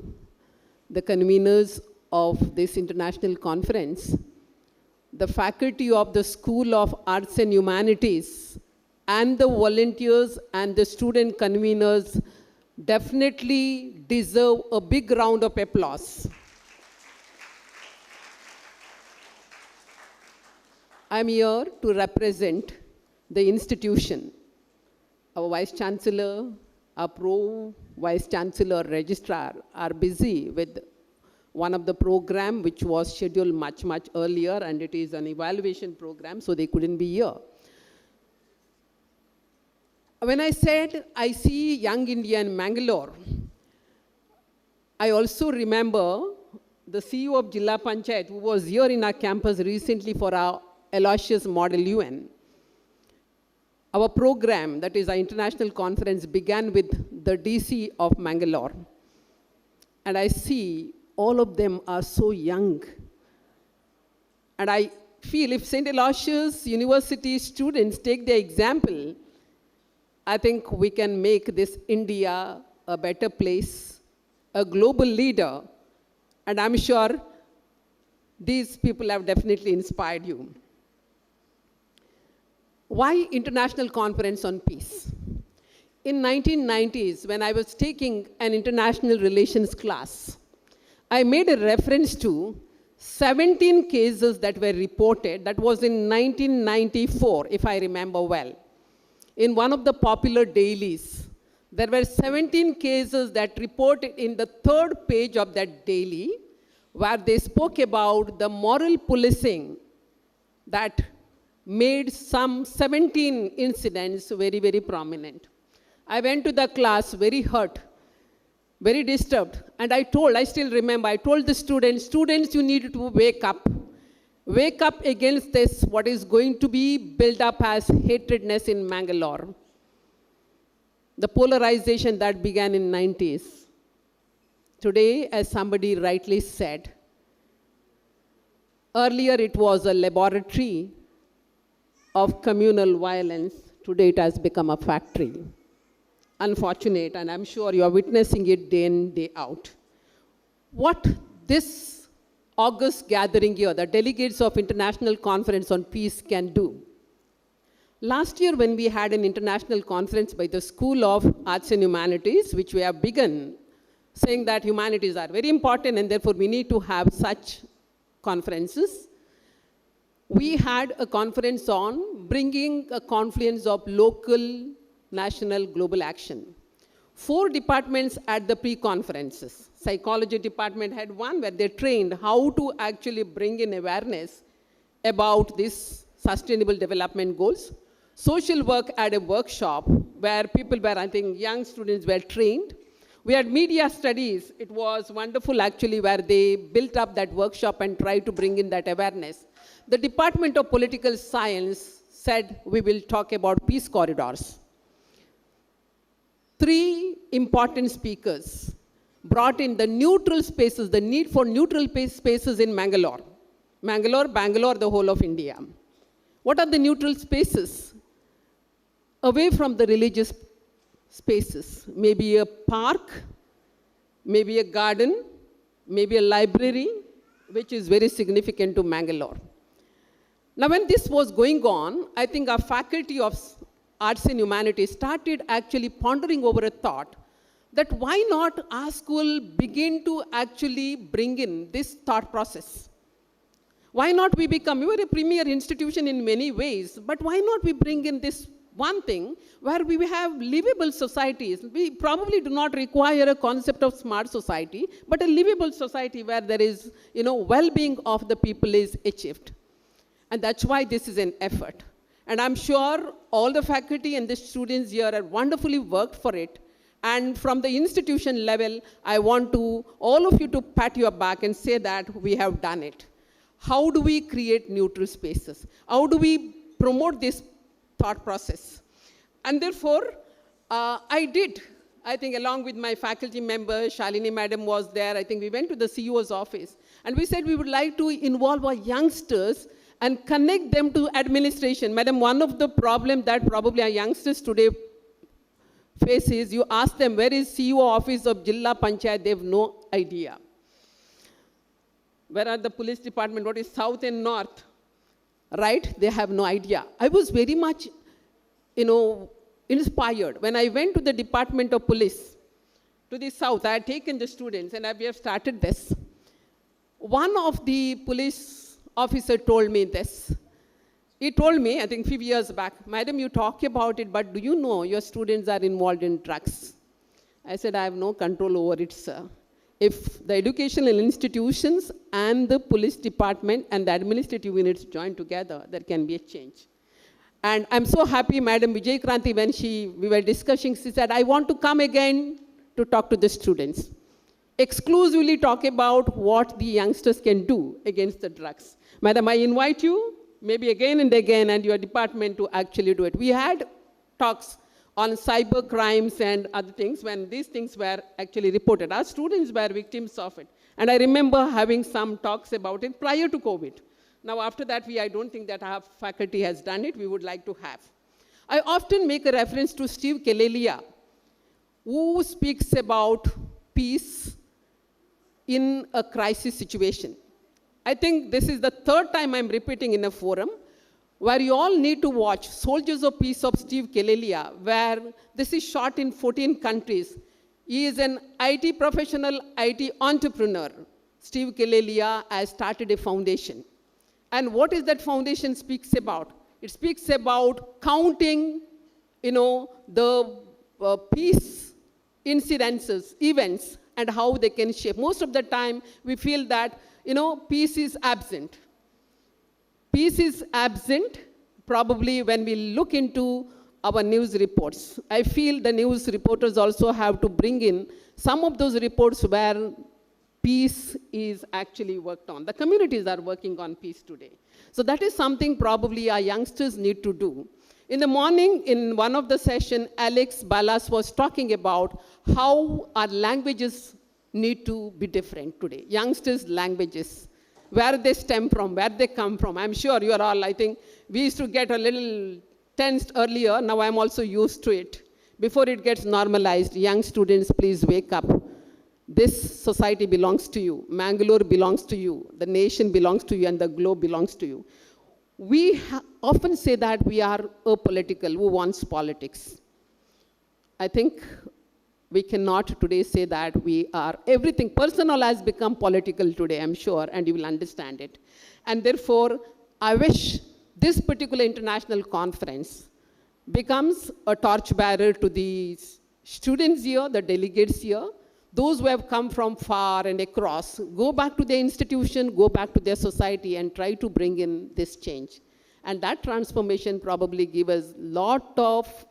the conveners of this international conference, the faculty of the School of Arts and Humanities, and the volunteers and the student conveners definitely deserve a big round of applause. I'm here to represent the institution. Our Vice Chancellor, our Pro-Vice Chancellor, Registrar are busy with one of the program which was scheduled much earlier, and it is an evaluation program, so they couldn't be here. When I said I see young India in Mangalore, I also remember the CEO of Jilla Panchayat, who was here in our campus recently for our Aloysius Model UN. Our program, that is our international conference, began with the DC of Mangalore. And I see all of them are so young. And I feel if St. Aloysius University students take their example, I think we can make this India a better place, a global leader, and I'm sure these people have definitely inspired you. Why International Conference on Peace? In 1990s, when I was taking an international relations class, I made a reference to 17 cases that were reported. That was in 1994, if I remember well. In one of the popular dailies, there were 17 cases that reported in the third page of that daily, where they spoke about the moral policing that made some 17 incidents very, very prominent. I went to the class very hurt, very disturbed, and I still remember, I told the students, you need to wake up. Wake up against this, what is going to be built up as hatredness in Mangalore. The polarization that began in 90s. Today, as somebody rightly said, earlier it was a laboratory of communal violence. Today it has become a factory. Unfortunate, and I'm sure you are witnessing it day in, day out. What this August gathering here, the delegates of International Conference on Peace can do. Last year when we had an international conference by the School of Arts and Humanities, which we have begun saying that humanities are very important and therefore we need to have such conferences. We had a conference on bringing a confluence of local, national, global action. 4 departments at the pre-conferences. Psychology department had one where they trained how to actually bring in awareness about these sustainable development goals. Social work had a workshop where people were, I think, young students were trained. We had media studies. It was wonderful actually where they built up that workshop and tried to bring in that awareness. The Department of Political Science said we will talk about peace corridors. 3 important speakers brought in the neutral spaces, the need for neutral spaces in Mangalore. Bangalore, the whole of India. What are the neutral spaces? Away from the religious spaces. Maybe a park, maybe a garden, maybe a library, which is very significant to Mangalore. Now, when this was going on, I think our faculty of Arts and Humanities started actually pondering over a thought that why not our school begin to actually bring in this thought process? Why not we were a premier institution in many ways, but why not we bring in this one thing where we have livable societies? We probably do not require a concept of smart society, but a livable society where there is, well-being of the people is achieved. And that's why this is an effort. And I'm sure all the faculty and the students here have wonderfully worked for it. And from the institution level, I want all of you to pat your back and say that we have done it. How do we create neutral spaces? How do we promote this thought process? And therefore, I think along with my faculty member, Shalini madam was there. I think we went to the CEO's office. And we said we would like to involve our youngsters and connect them to administration. Madam, one of the problems that probably our youngsters today face is, you ask them, where is CEO office of Jilla Panchayat? They have no idea. Where are the police department? What is south and north? Right? They have no idea. I was very much, inspired. When I went to the Department of Police, to the south, I had taken the students and we have started this. One of the police officer told me this. He told me, I think a few years back, Madam, you talk about it, but do you know your students are involved in drugs? I said, I have no control over it, sir. If the educational institutions and the police department and the administrative units join together, there can be a change. And I'm so happy, Madam Vijay Kranti, when we were discussing, she said, I want to come again to talk to the students. Exclusively talk about what the youngsters can do against the drugs. Madam, I invite you, maybe again and again, and your department to actually do it. We had talks on cyber crimes and other things when these things were actually reported. Our students were victims of it. And I remember having some talks about it prior to COVID. Now, after that, I don't think that our faculty has done it. We would like to have. I often make a reference to Steve Kelelia, who speaks about peace in a crisis situation. I think this is the third time I'm repeating in a forum where you all need to watch Soldiers of Peace of Steve Kelelia, where this is shot in 14 countries. He is an IT professional, IT entrepreneur. Steve Kelelia has started a foundation. And what is that foundation speaks about? It speaks about counting, the peace incidences, events, and how they can shape. Most of the time, we feel that, peace is absent. Peace is absent probably when we look into our news reports. I feel the news reporters also have to bring in some of those reports where peace is actually worked on. The communities are working on peace today. So that is something probably our youngsters need to do. In the morning, in one of the sessions, Alex Balas was talking about how our languages need to be different today. Youngsters' languages, where they stem from, where they come from. I'm sure you are all, I think, we used to get a little tensed earlier. Now I'm also used to it. Before it gets normalized, young students, please wake up. This society belongs to you. Mangalore belongs to you. The nation belongs to you, and the globe belongs to you. We often say that we are apolitical. Who wants politics? I think we cannot today say that we are everything. Personal has become political today, I'm sure, and you will understand it. And therefore, I wish this particular international conference becomes a torchbearer to the students here, the delegates here, those who have come from far and across, go back to their institution, go back to their society, and try to bring in this change. And that transformation probably gives us a lot of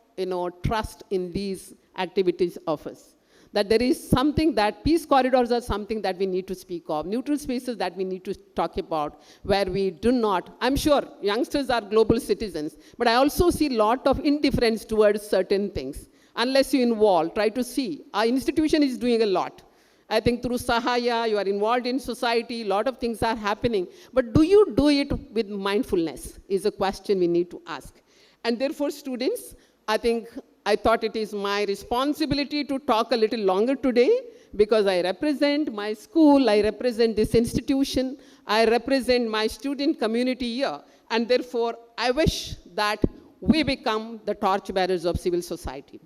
trust in these activities of us. That there is something that peace corridors are something that we need to speak of, neutral spaces that we need to talk about, where we do not, I'm sure youngsters are global citizens, but I also see a lot of indifference towards certain things. Unless you involve, try to see. Our institution is doing a lot. I think through Sahaya, you are involved in society, a lot of things are happening. But do you do it with mindfulness is a question we need to ask. And therefore, students, I thought it is my responsibility to talk a little longer today because I represent my school, I represent this institution, I represent my student community here. And therefore, I wish that we become the torchbearers of civil society.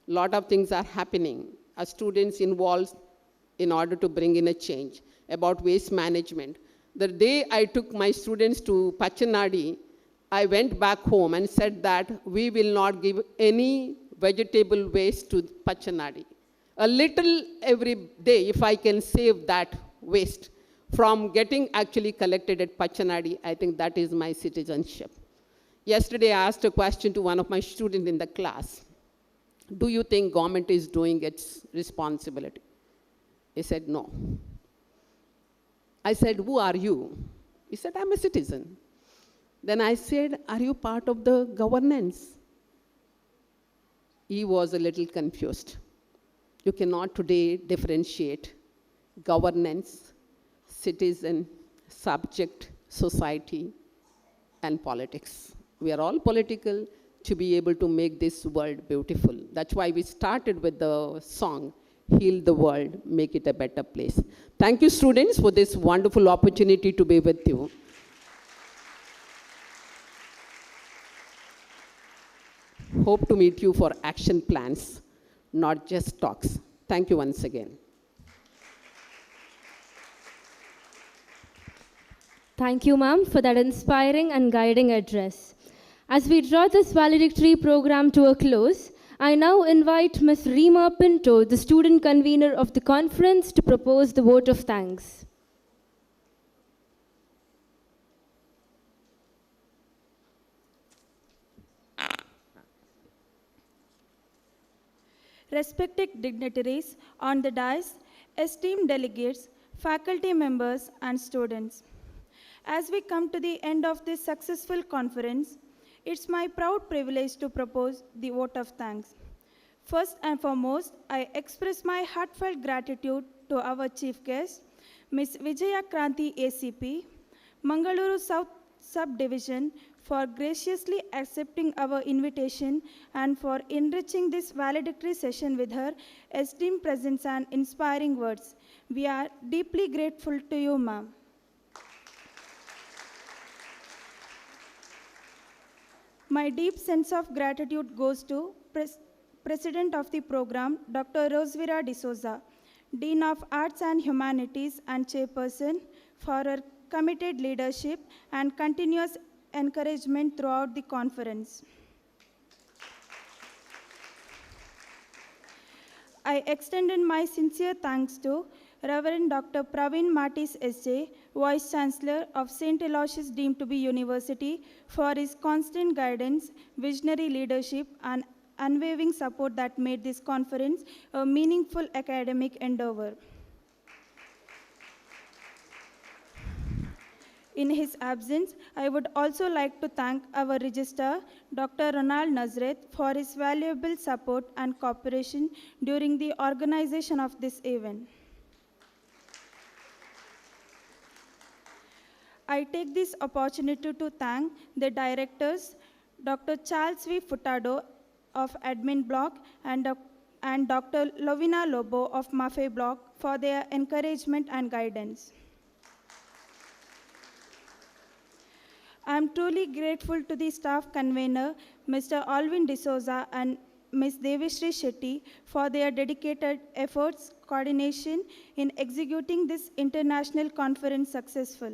A lot of things are happening. Our students involved in order to bring in a change about waste management. The day I took my students to Pachanadi, I went back home and said that we will not give any vegetable waste to Pachanadi. A little every day, if I can save that waste from getting actually collected at Pachanadi, I think that is my citizenship. Yesterday, I asked a question to one of my students in the class. Do you think government is doing its responsibility? He said, no. I said, who are you? He said, I'm a citizen. Then I said, are you part of the governance? He was a little confused. You cannot today differentiate governance, citizen, subject, society, and politics. We are all political to be able to make this world beautiful. That's why we started with the song, Heal the World, Make It a Better Place. Thank you, students, for this wonderful opportunity to be with you. Hope to meet you for action plans, not just talks. Thank you once again. Thank you, ma'am, for that inspiring and guiding address. As we draw this valedictory program to a close, I now invite Ms. Reema Pinto, the student convener of the conference, to propose the vote of thanks. Respected dignitaries on the dais, esteemed delegates, faculty members, and students. As we come to the end of this successful conference, it's my proud privilege to propose the vote of thanks. First and foremost, I express my heartfelt gratitude to our chief guest, Ms. Vijaya Kranti ACP, Mangaluru South Subdivision, for graciously accepting our invitation and for enriching this valedictory session with her esteemed presence and inspiring words. We are deeply grateful to you, ma'am. My deep sense of gratitude goes to President of the program, Dr. Rosvira D'Souza, Dean of Arts and Humanities and Chairperson, for her committed leadership and continuous encouragement throughout the conference. I extended my sincere thanks to Reverend Dr. Praveen Matis S.J., Vice Chancellor of St. Aloysius deemed to be University, for his constant guidance, visionary leadership, and unwavering support that made this conference a meaningful academic endeavor. In his absence, I would also like to thank our Registrar, Dr. Ronald Nazareth, for his valuable support and cooperation during the organization of this event. I take this opportunity to thank the directors, Dr. Charles V. Furtado of Admin Block and Dr. Lovina Lobo of Mafe Block for their encouragement and guidance. I am truly grateful to the staff convener, Mr. Alvin D'Souza and Ms. Devishri Shetty, for their dedicated efforts, coordination in executing this international conference successful.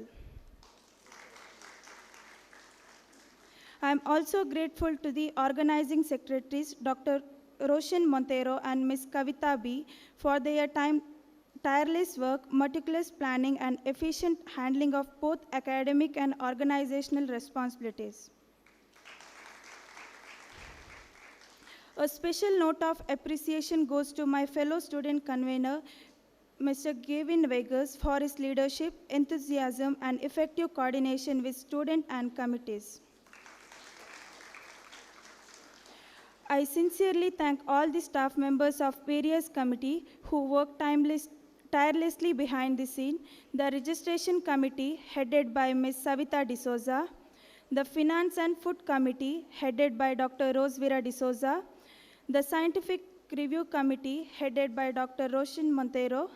I am also grateful to the organizing secretaries, Dr. Roshan Montero and Ms. Kavita B, for their tireless work, meticulous planning, and efficient handling of both academic and organizational responsibilities. A special note of appreciation goes to my fellow student convener, Mr. Gavin Vegas, for his leadership, enthusiasm, and effective coordination with students and committees. I sincerely thank all the staff members of various committees who work tirelessly behind the scene, the registration committee headed by Ms. Savita D'Souza, the finance and food committee headed by Dr. Rosvira D'Souza, the scientific review committee headed by Dr. Roshan Montero,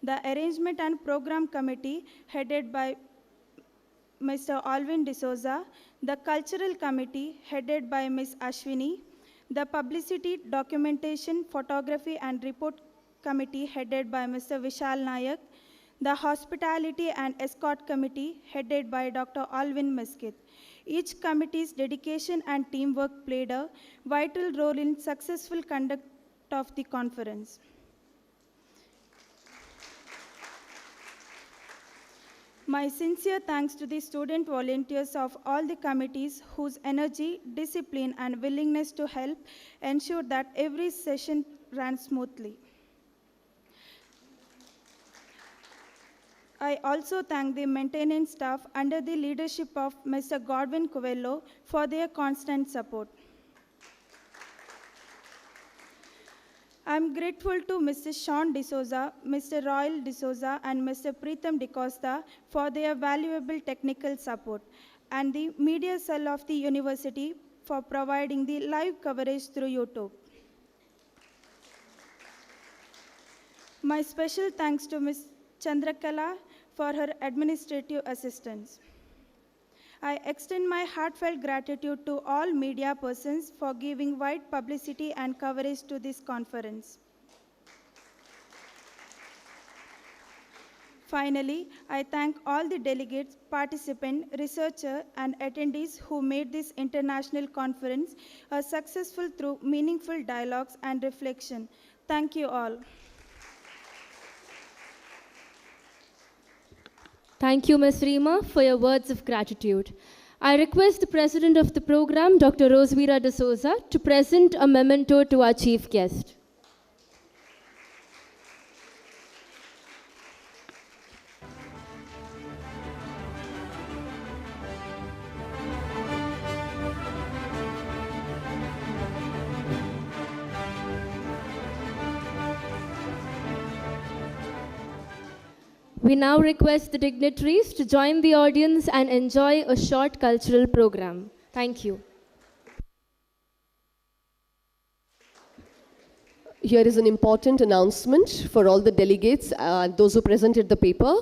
the arrangement and program committee headed by Mr. Alvin D'Souza, the cultural committee headed by Ms. Ashwini, the publicity, documentation, photography and report committee headed by Mr. Vishal Nayak, the hospitality and escort committee headed by Dr. Alvin Meskit. Each committee's dedication and teamwork played a vital role in successful conduct of the conference. My sincere thanks to the student volunteers of all the committees whose energy, discipline, and willingness to help ensure that every session ran smoothly. I also thank the maintenance staff under the leadership of Mr. Godwin Covello for their constant support. I am grateful to Mr. Sean D'Souza, Mr. Royal D'Souza, and Mr. Preetham D'Costa for their valuable technical support, and the media cell of the university for providing the live coverage through YouTube. My special thanks to Ms. Chandrakala for her administrative assistance. I extend my heartfelt gratitude to all media persons for giving wide publicity and coverage to this conference. Finally, I thank all the delegates, participants, researchers, and attendees who made this international conference a successful through meaningful dialogues and reflection. Thank you all. Thank you, Ms. Reema, for your words of gratitude. I request the President of the program, Dr. Rosvira D'Souza, to present a memento to our chief guest. We now request the dignitaries to join the audience and enjoy a short cultural program. Thank you. Here is an important announcement for all the delegates and those who presented the paper.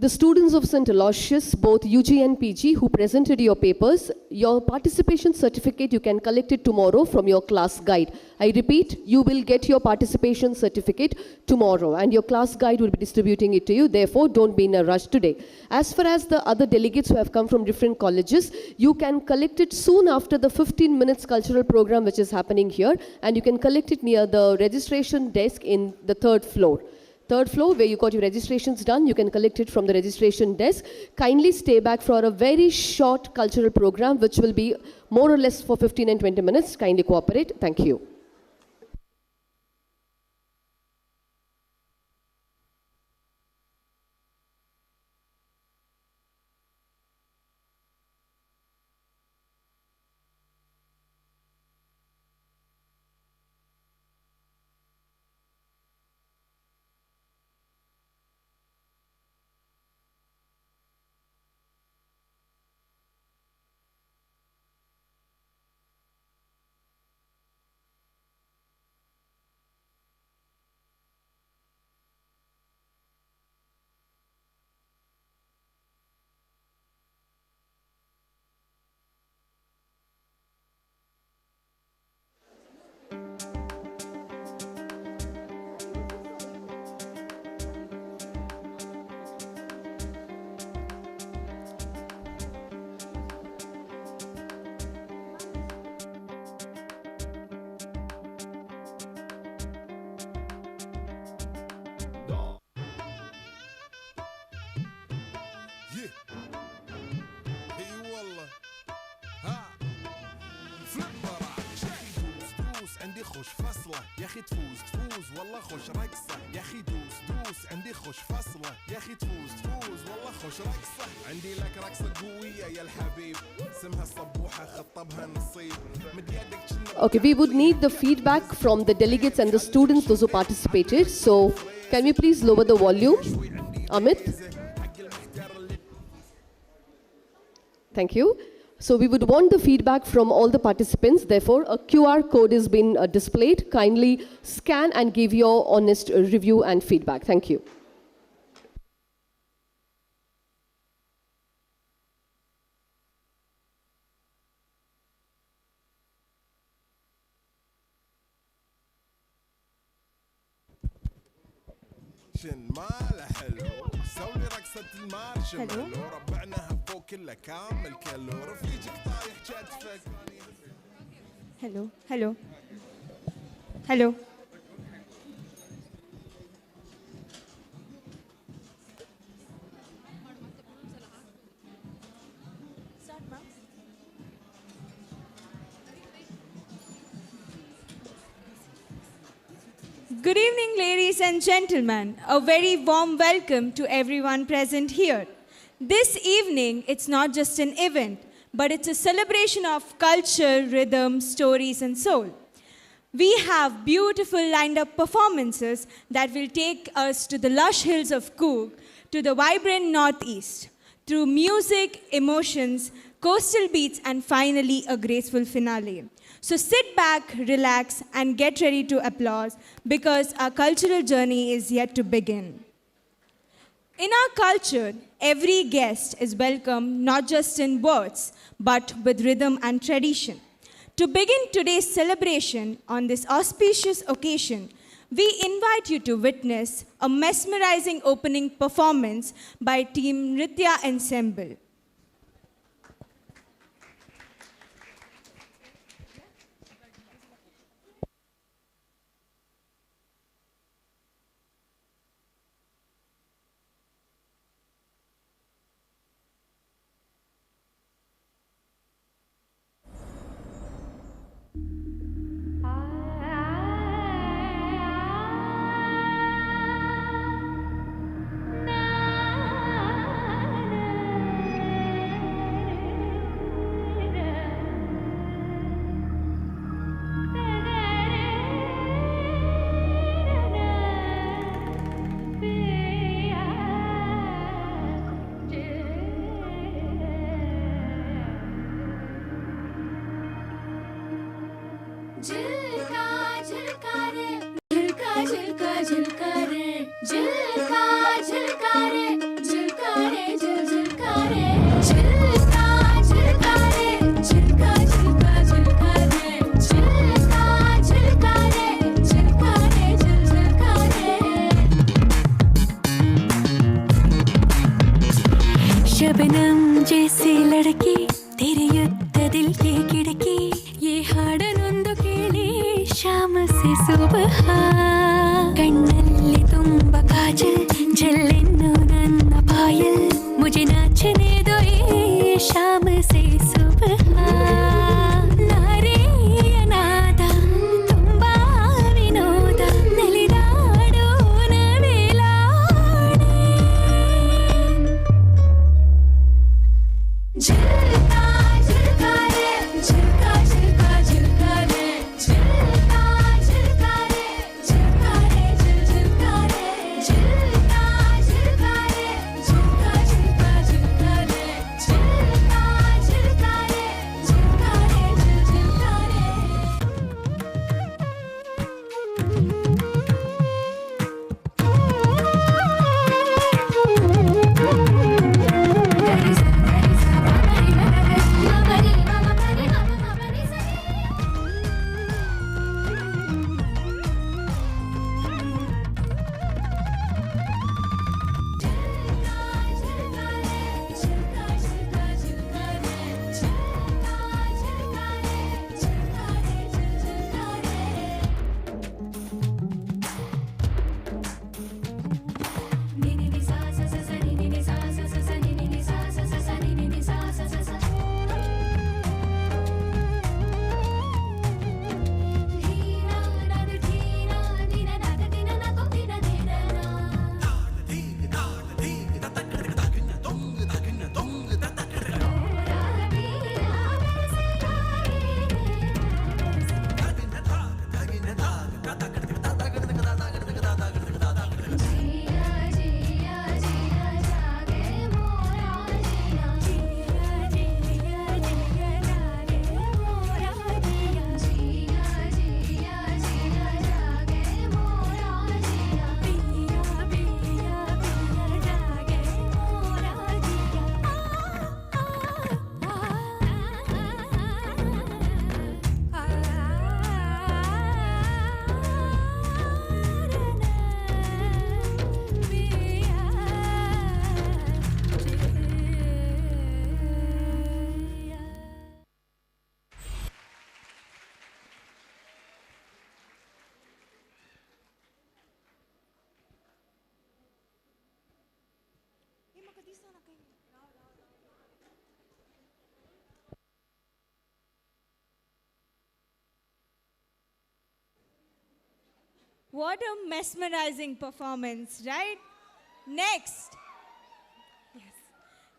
The students of St. Aloysius, both UG and PG, who presented your papers, your participation certificate, you can collect it tomorrow from your class guide. I repeat, you will get your participation certificate tomorrow and your class guide will be distributing it to you. Therefore, don't be in a rush today. As far as the other delegates who have come from different colleges, you can collect it soon after the 15 minutes cultural program which is happening here, and you can collect it near the registration desk in the third floor. Third floor, where you got your registrations done, you can collect it from the registration desk. Kindly stay back for a very short cultural program, which will be more or less for 15 and 20 minutes. Kindly cooperate. Thank you. عندي خوش فصلة يا اخي تفوز والله خوش رقصة يا اخي دوس عندي خوش فصلة يا اخي تفوز والله خوش رقصة عندي لك رقصة قوية يا الحبيب اسمها الصبوحة خطبها نصيب مد يدك. Okay, we would need the feedback from the delegates and the students, those who participated. So, can we please lower the volume? Amit? Thank you. So we would want the feedback from all the participants. Therefore, a QR code has been displayed. Kindly scan and give your honest review and feedback. Thank you. شنمالة حلو سوي رقصة المارشميلو ربعناها فوق كله كامل كلو رفيجك طايح كتفك. Hello. Good evening, ladies and gentlemen. A very warm welcome to everyone present here. This evening, it's not just an event, but it's a celebration of culture, rhythm, stories, and soul. We have beautiful lined-up performances that will take us to the lush hills of Coorg, to the vibrant Northeast, through music, emotions, coastal beats, and finally a graceful finale. So sit back, relax, and get ready to applaud because our cultural journey is yet to begin. In our culture, every guest is welcome not just in words, but with rhythm and tradition. To begin today's celebration on this auspicious occasion, we invite you to witness a mesmerizing opening performance by Team Nritya Ensemble. झिलका झिलका रे झिलका झिलका झिलका रे झिलका झिलका रे झिलका रे झिल झिलका रे झिलका झिलका रे झिलका झिलका झिलका रे झिलका झिलका रे झिलका रे झिल झिलका रे शबनम जैसी लड़की तेरे युद्ध दिल की खिड़की ये ಹಾಡನೊಂದು ಕೇಳಿ ಶಾಮ से सुबह ಕಣ್ಣಲ್ಲಿ ತುಂಬ ಕಾಜಲ್ ಜಲ್ಲೆನ್ನು ನನ್ನ ಪಾಯಲ್ मुझे नाचने दो ये शाम से सुबह ನಾರಿಯ ನಾದ ತುಂಬ ವಿನೋದ ನಲಿದಾಡೋಣ ಮೇಲಾಡೆ झिलका झिलका रे झिलका झिलका झिलका रे झिलका झिलका रे झिलका रे झिल झिलका रे झिलका झिलका रे झिलका झिलका झिलका रे झिलका झिलका रे झिलका रे झिल झिलका रे What a mesmerizing performance, right? Next. Yes.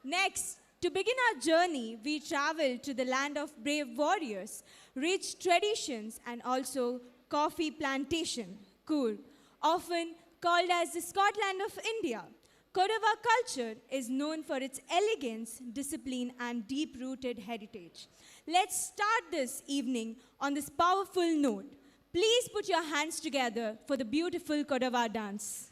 Next, to begin our journey, we travel to the land of brave warriors, rich traditions, and also coffee plantation, Coorg, often called as the Scotland of India. Kodava culture is known for its elegance, discipline, and deep-rooted heritage. Let's start this evening on this powerful note. Please put your hands together for the beautiful Kodava dance.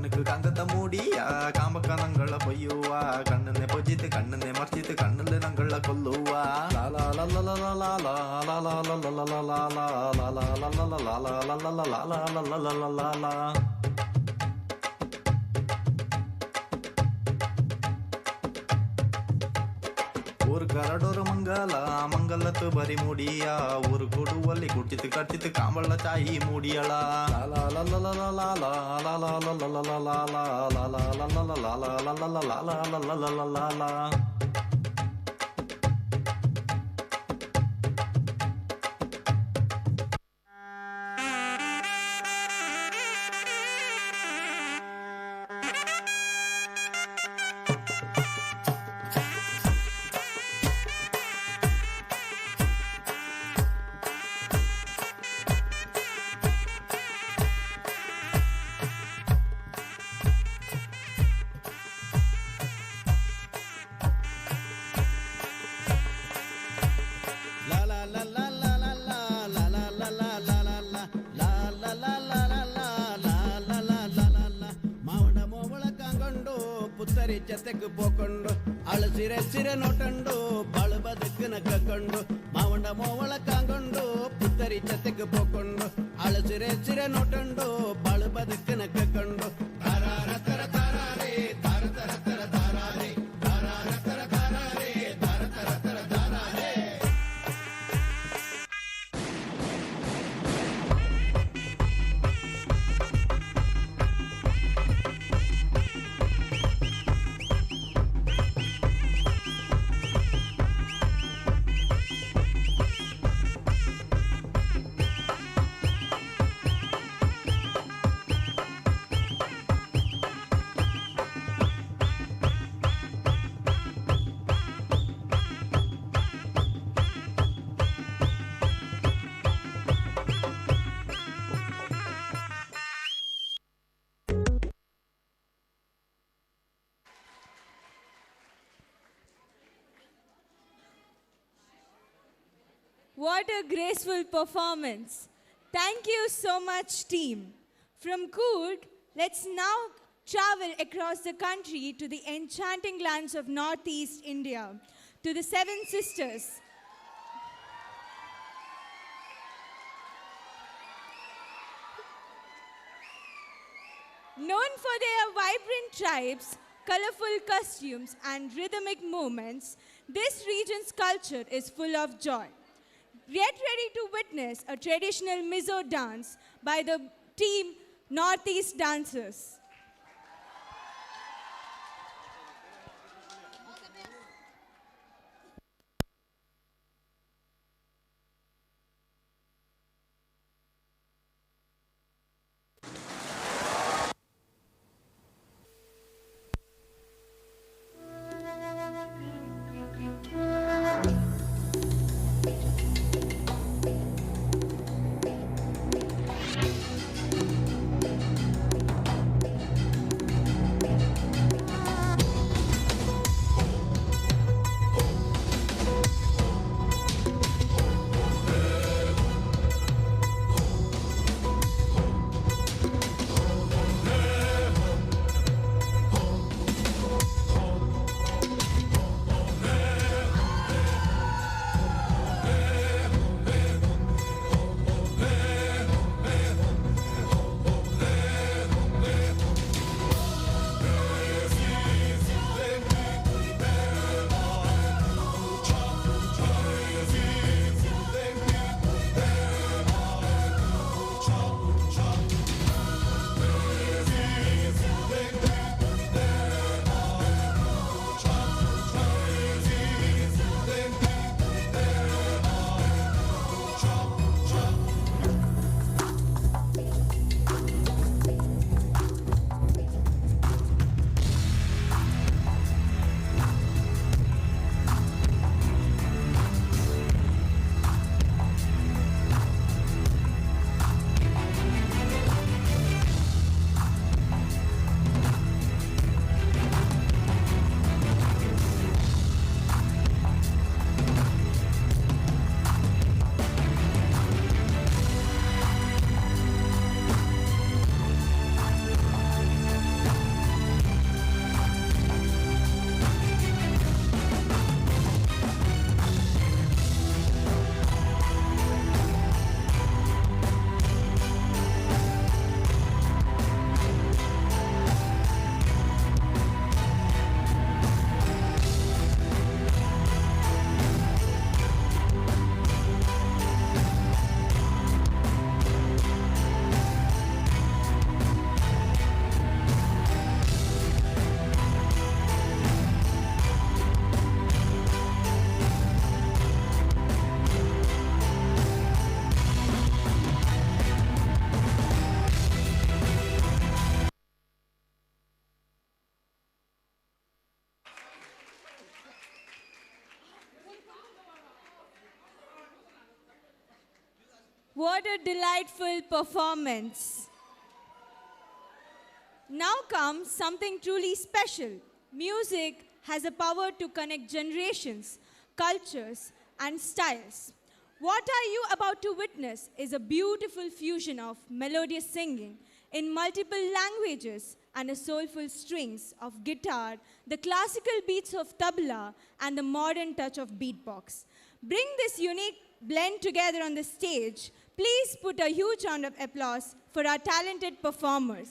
കണ്ണുക്ക് കങ്കത്ത മൂടിയ കാമ്പക്ക നങ്കള പൊയ്യുവ കണ്ണനെ പൊജിത്ത് കണ്ണനെ മറിച്ചിത്ത് കണ്ണില് നങ്കള കൊല്ലുവ ஒரு கரடொரு மங்கள மங்களத்து பரி முடிய ஒரு கொடுவல்லி குடிச்சித்து கடிச்சித்து காம்பள்ள சாயி மூடியலா ಜತೆಗೆ ಪೋಕೊಂಡು ಅಳು ಸಿರೆ ಸಿರೆ ನೋಟಂಡು ಬಾಳು ಬದುಕು ನಕ್ಕೊಂಡು ಮಾವಂಡ ಮೋವಳ ಕಾಂಗೊಂಡು ಪುತ್ತರಿ ಜತೆಗೆ ಪೋಕೊಂಡು ಅಳು ಸಿರೆ ಸಿರೆ ನೋಟಂಡು ಬಾಳು ಬದುಕು ನಕ್ಕೊಂಡು ತಾರಾರ ತರ ತಾರಾರೆ ತಾರ ತರ ತರ ತಾರಾರೆ ತಾರಾರ ತರ ತಾರಾರೆ ತಾರ ತರ ತರ ತಾರಾರೆ What a graceful performance. Thank you so much, team. From Coorg, let's now travel across the country to the enchanting lands of Northeast India, to the Seven Sisters. Known for their vibrant tribes, colorful costumes, and rhythmic movements, this region's culture is full of joy. Get ready to witness a traditional Mizo dance by the team Northeast Dancers. What a delightful performance. Now comes something truly special. Music has a power to connect generations, cultures, and styles. What are you about to witness is a beautiful fusion of melodious singing in multiple languages and a soulful strings of guitar, the classical beats of tabla, and the modern touch of beatbox. Bring this unique blend together on the stage. Please put a huge round of applause for our talented performers.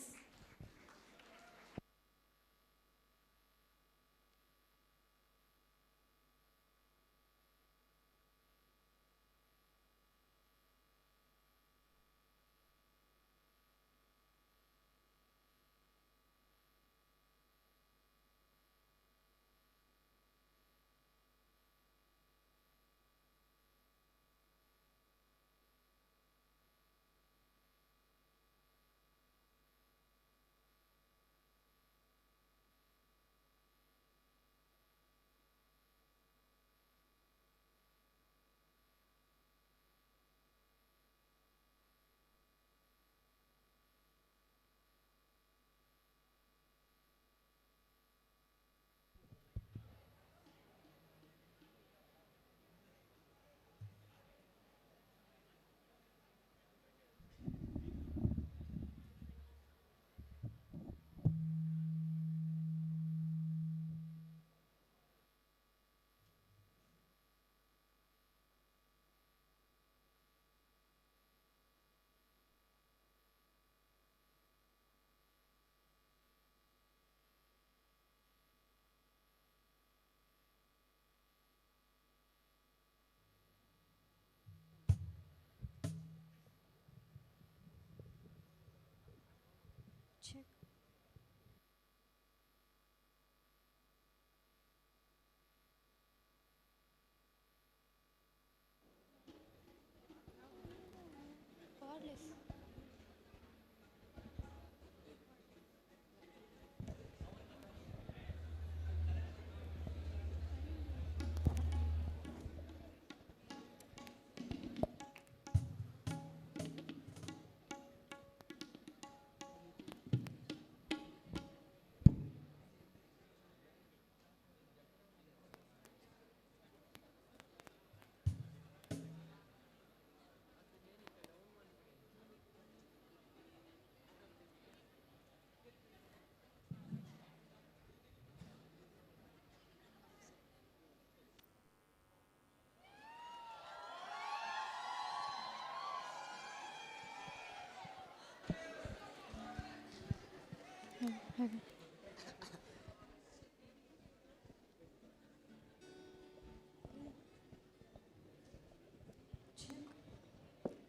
Check.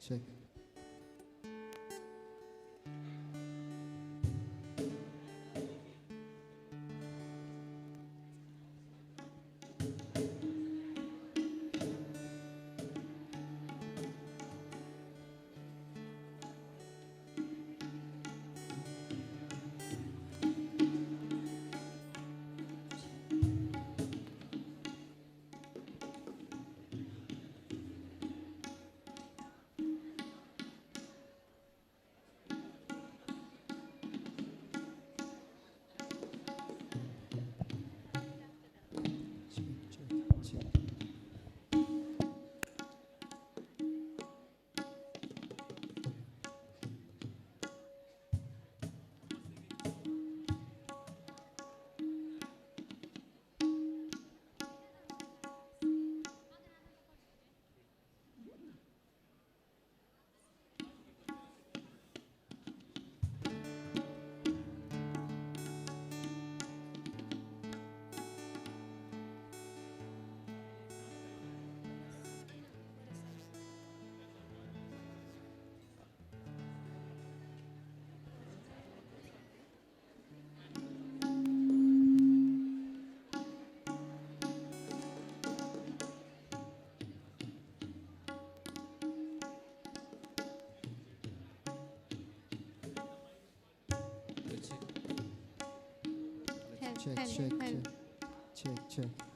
Check. Check, check, check. Check, check.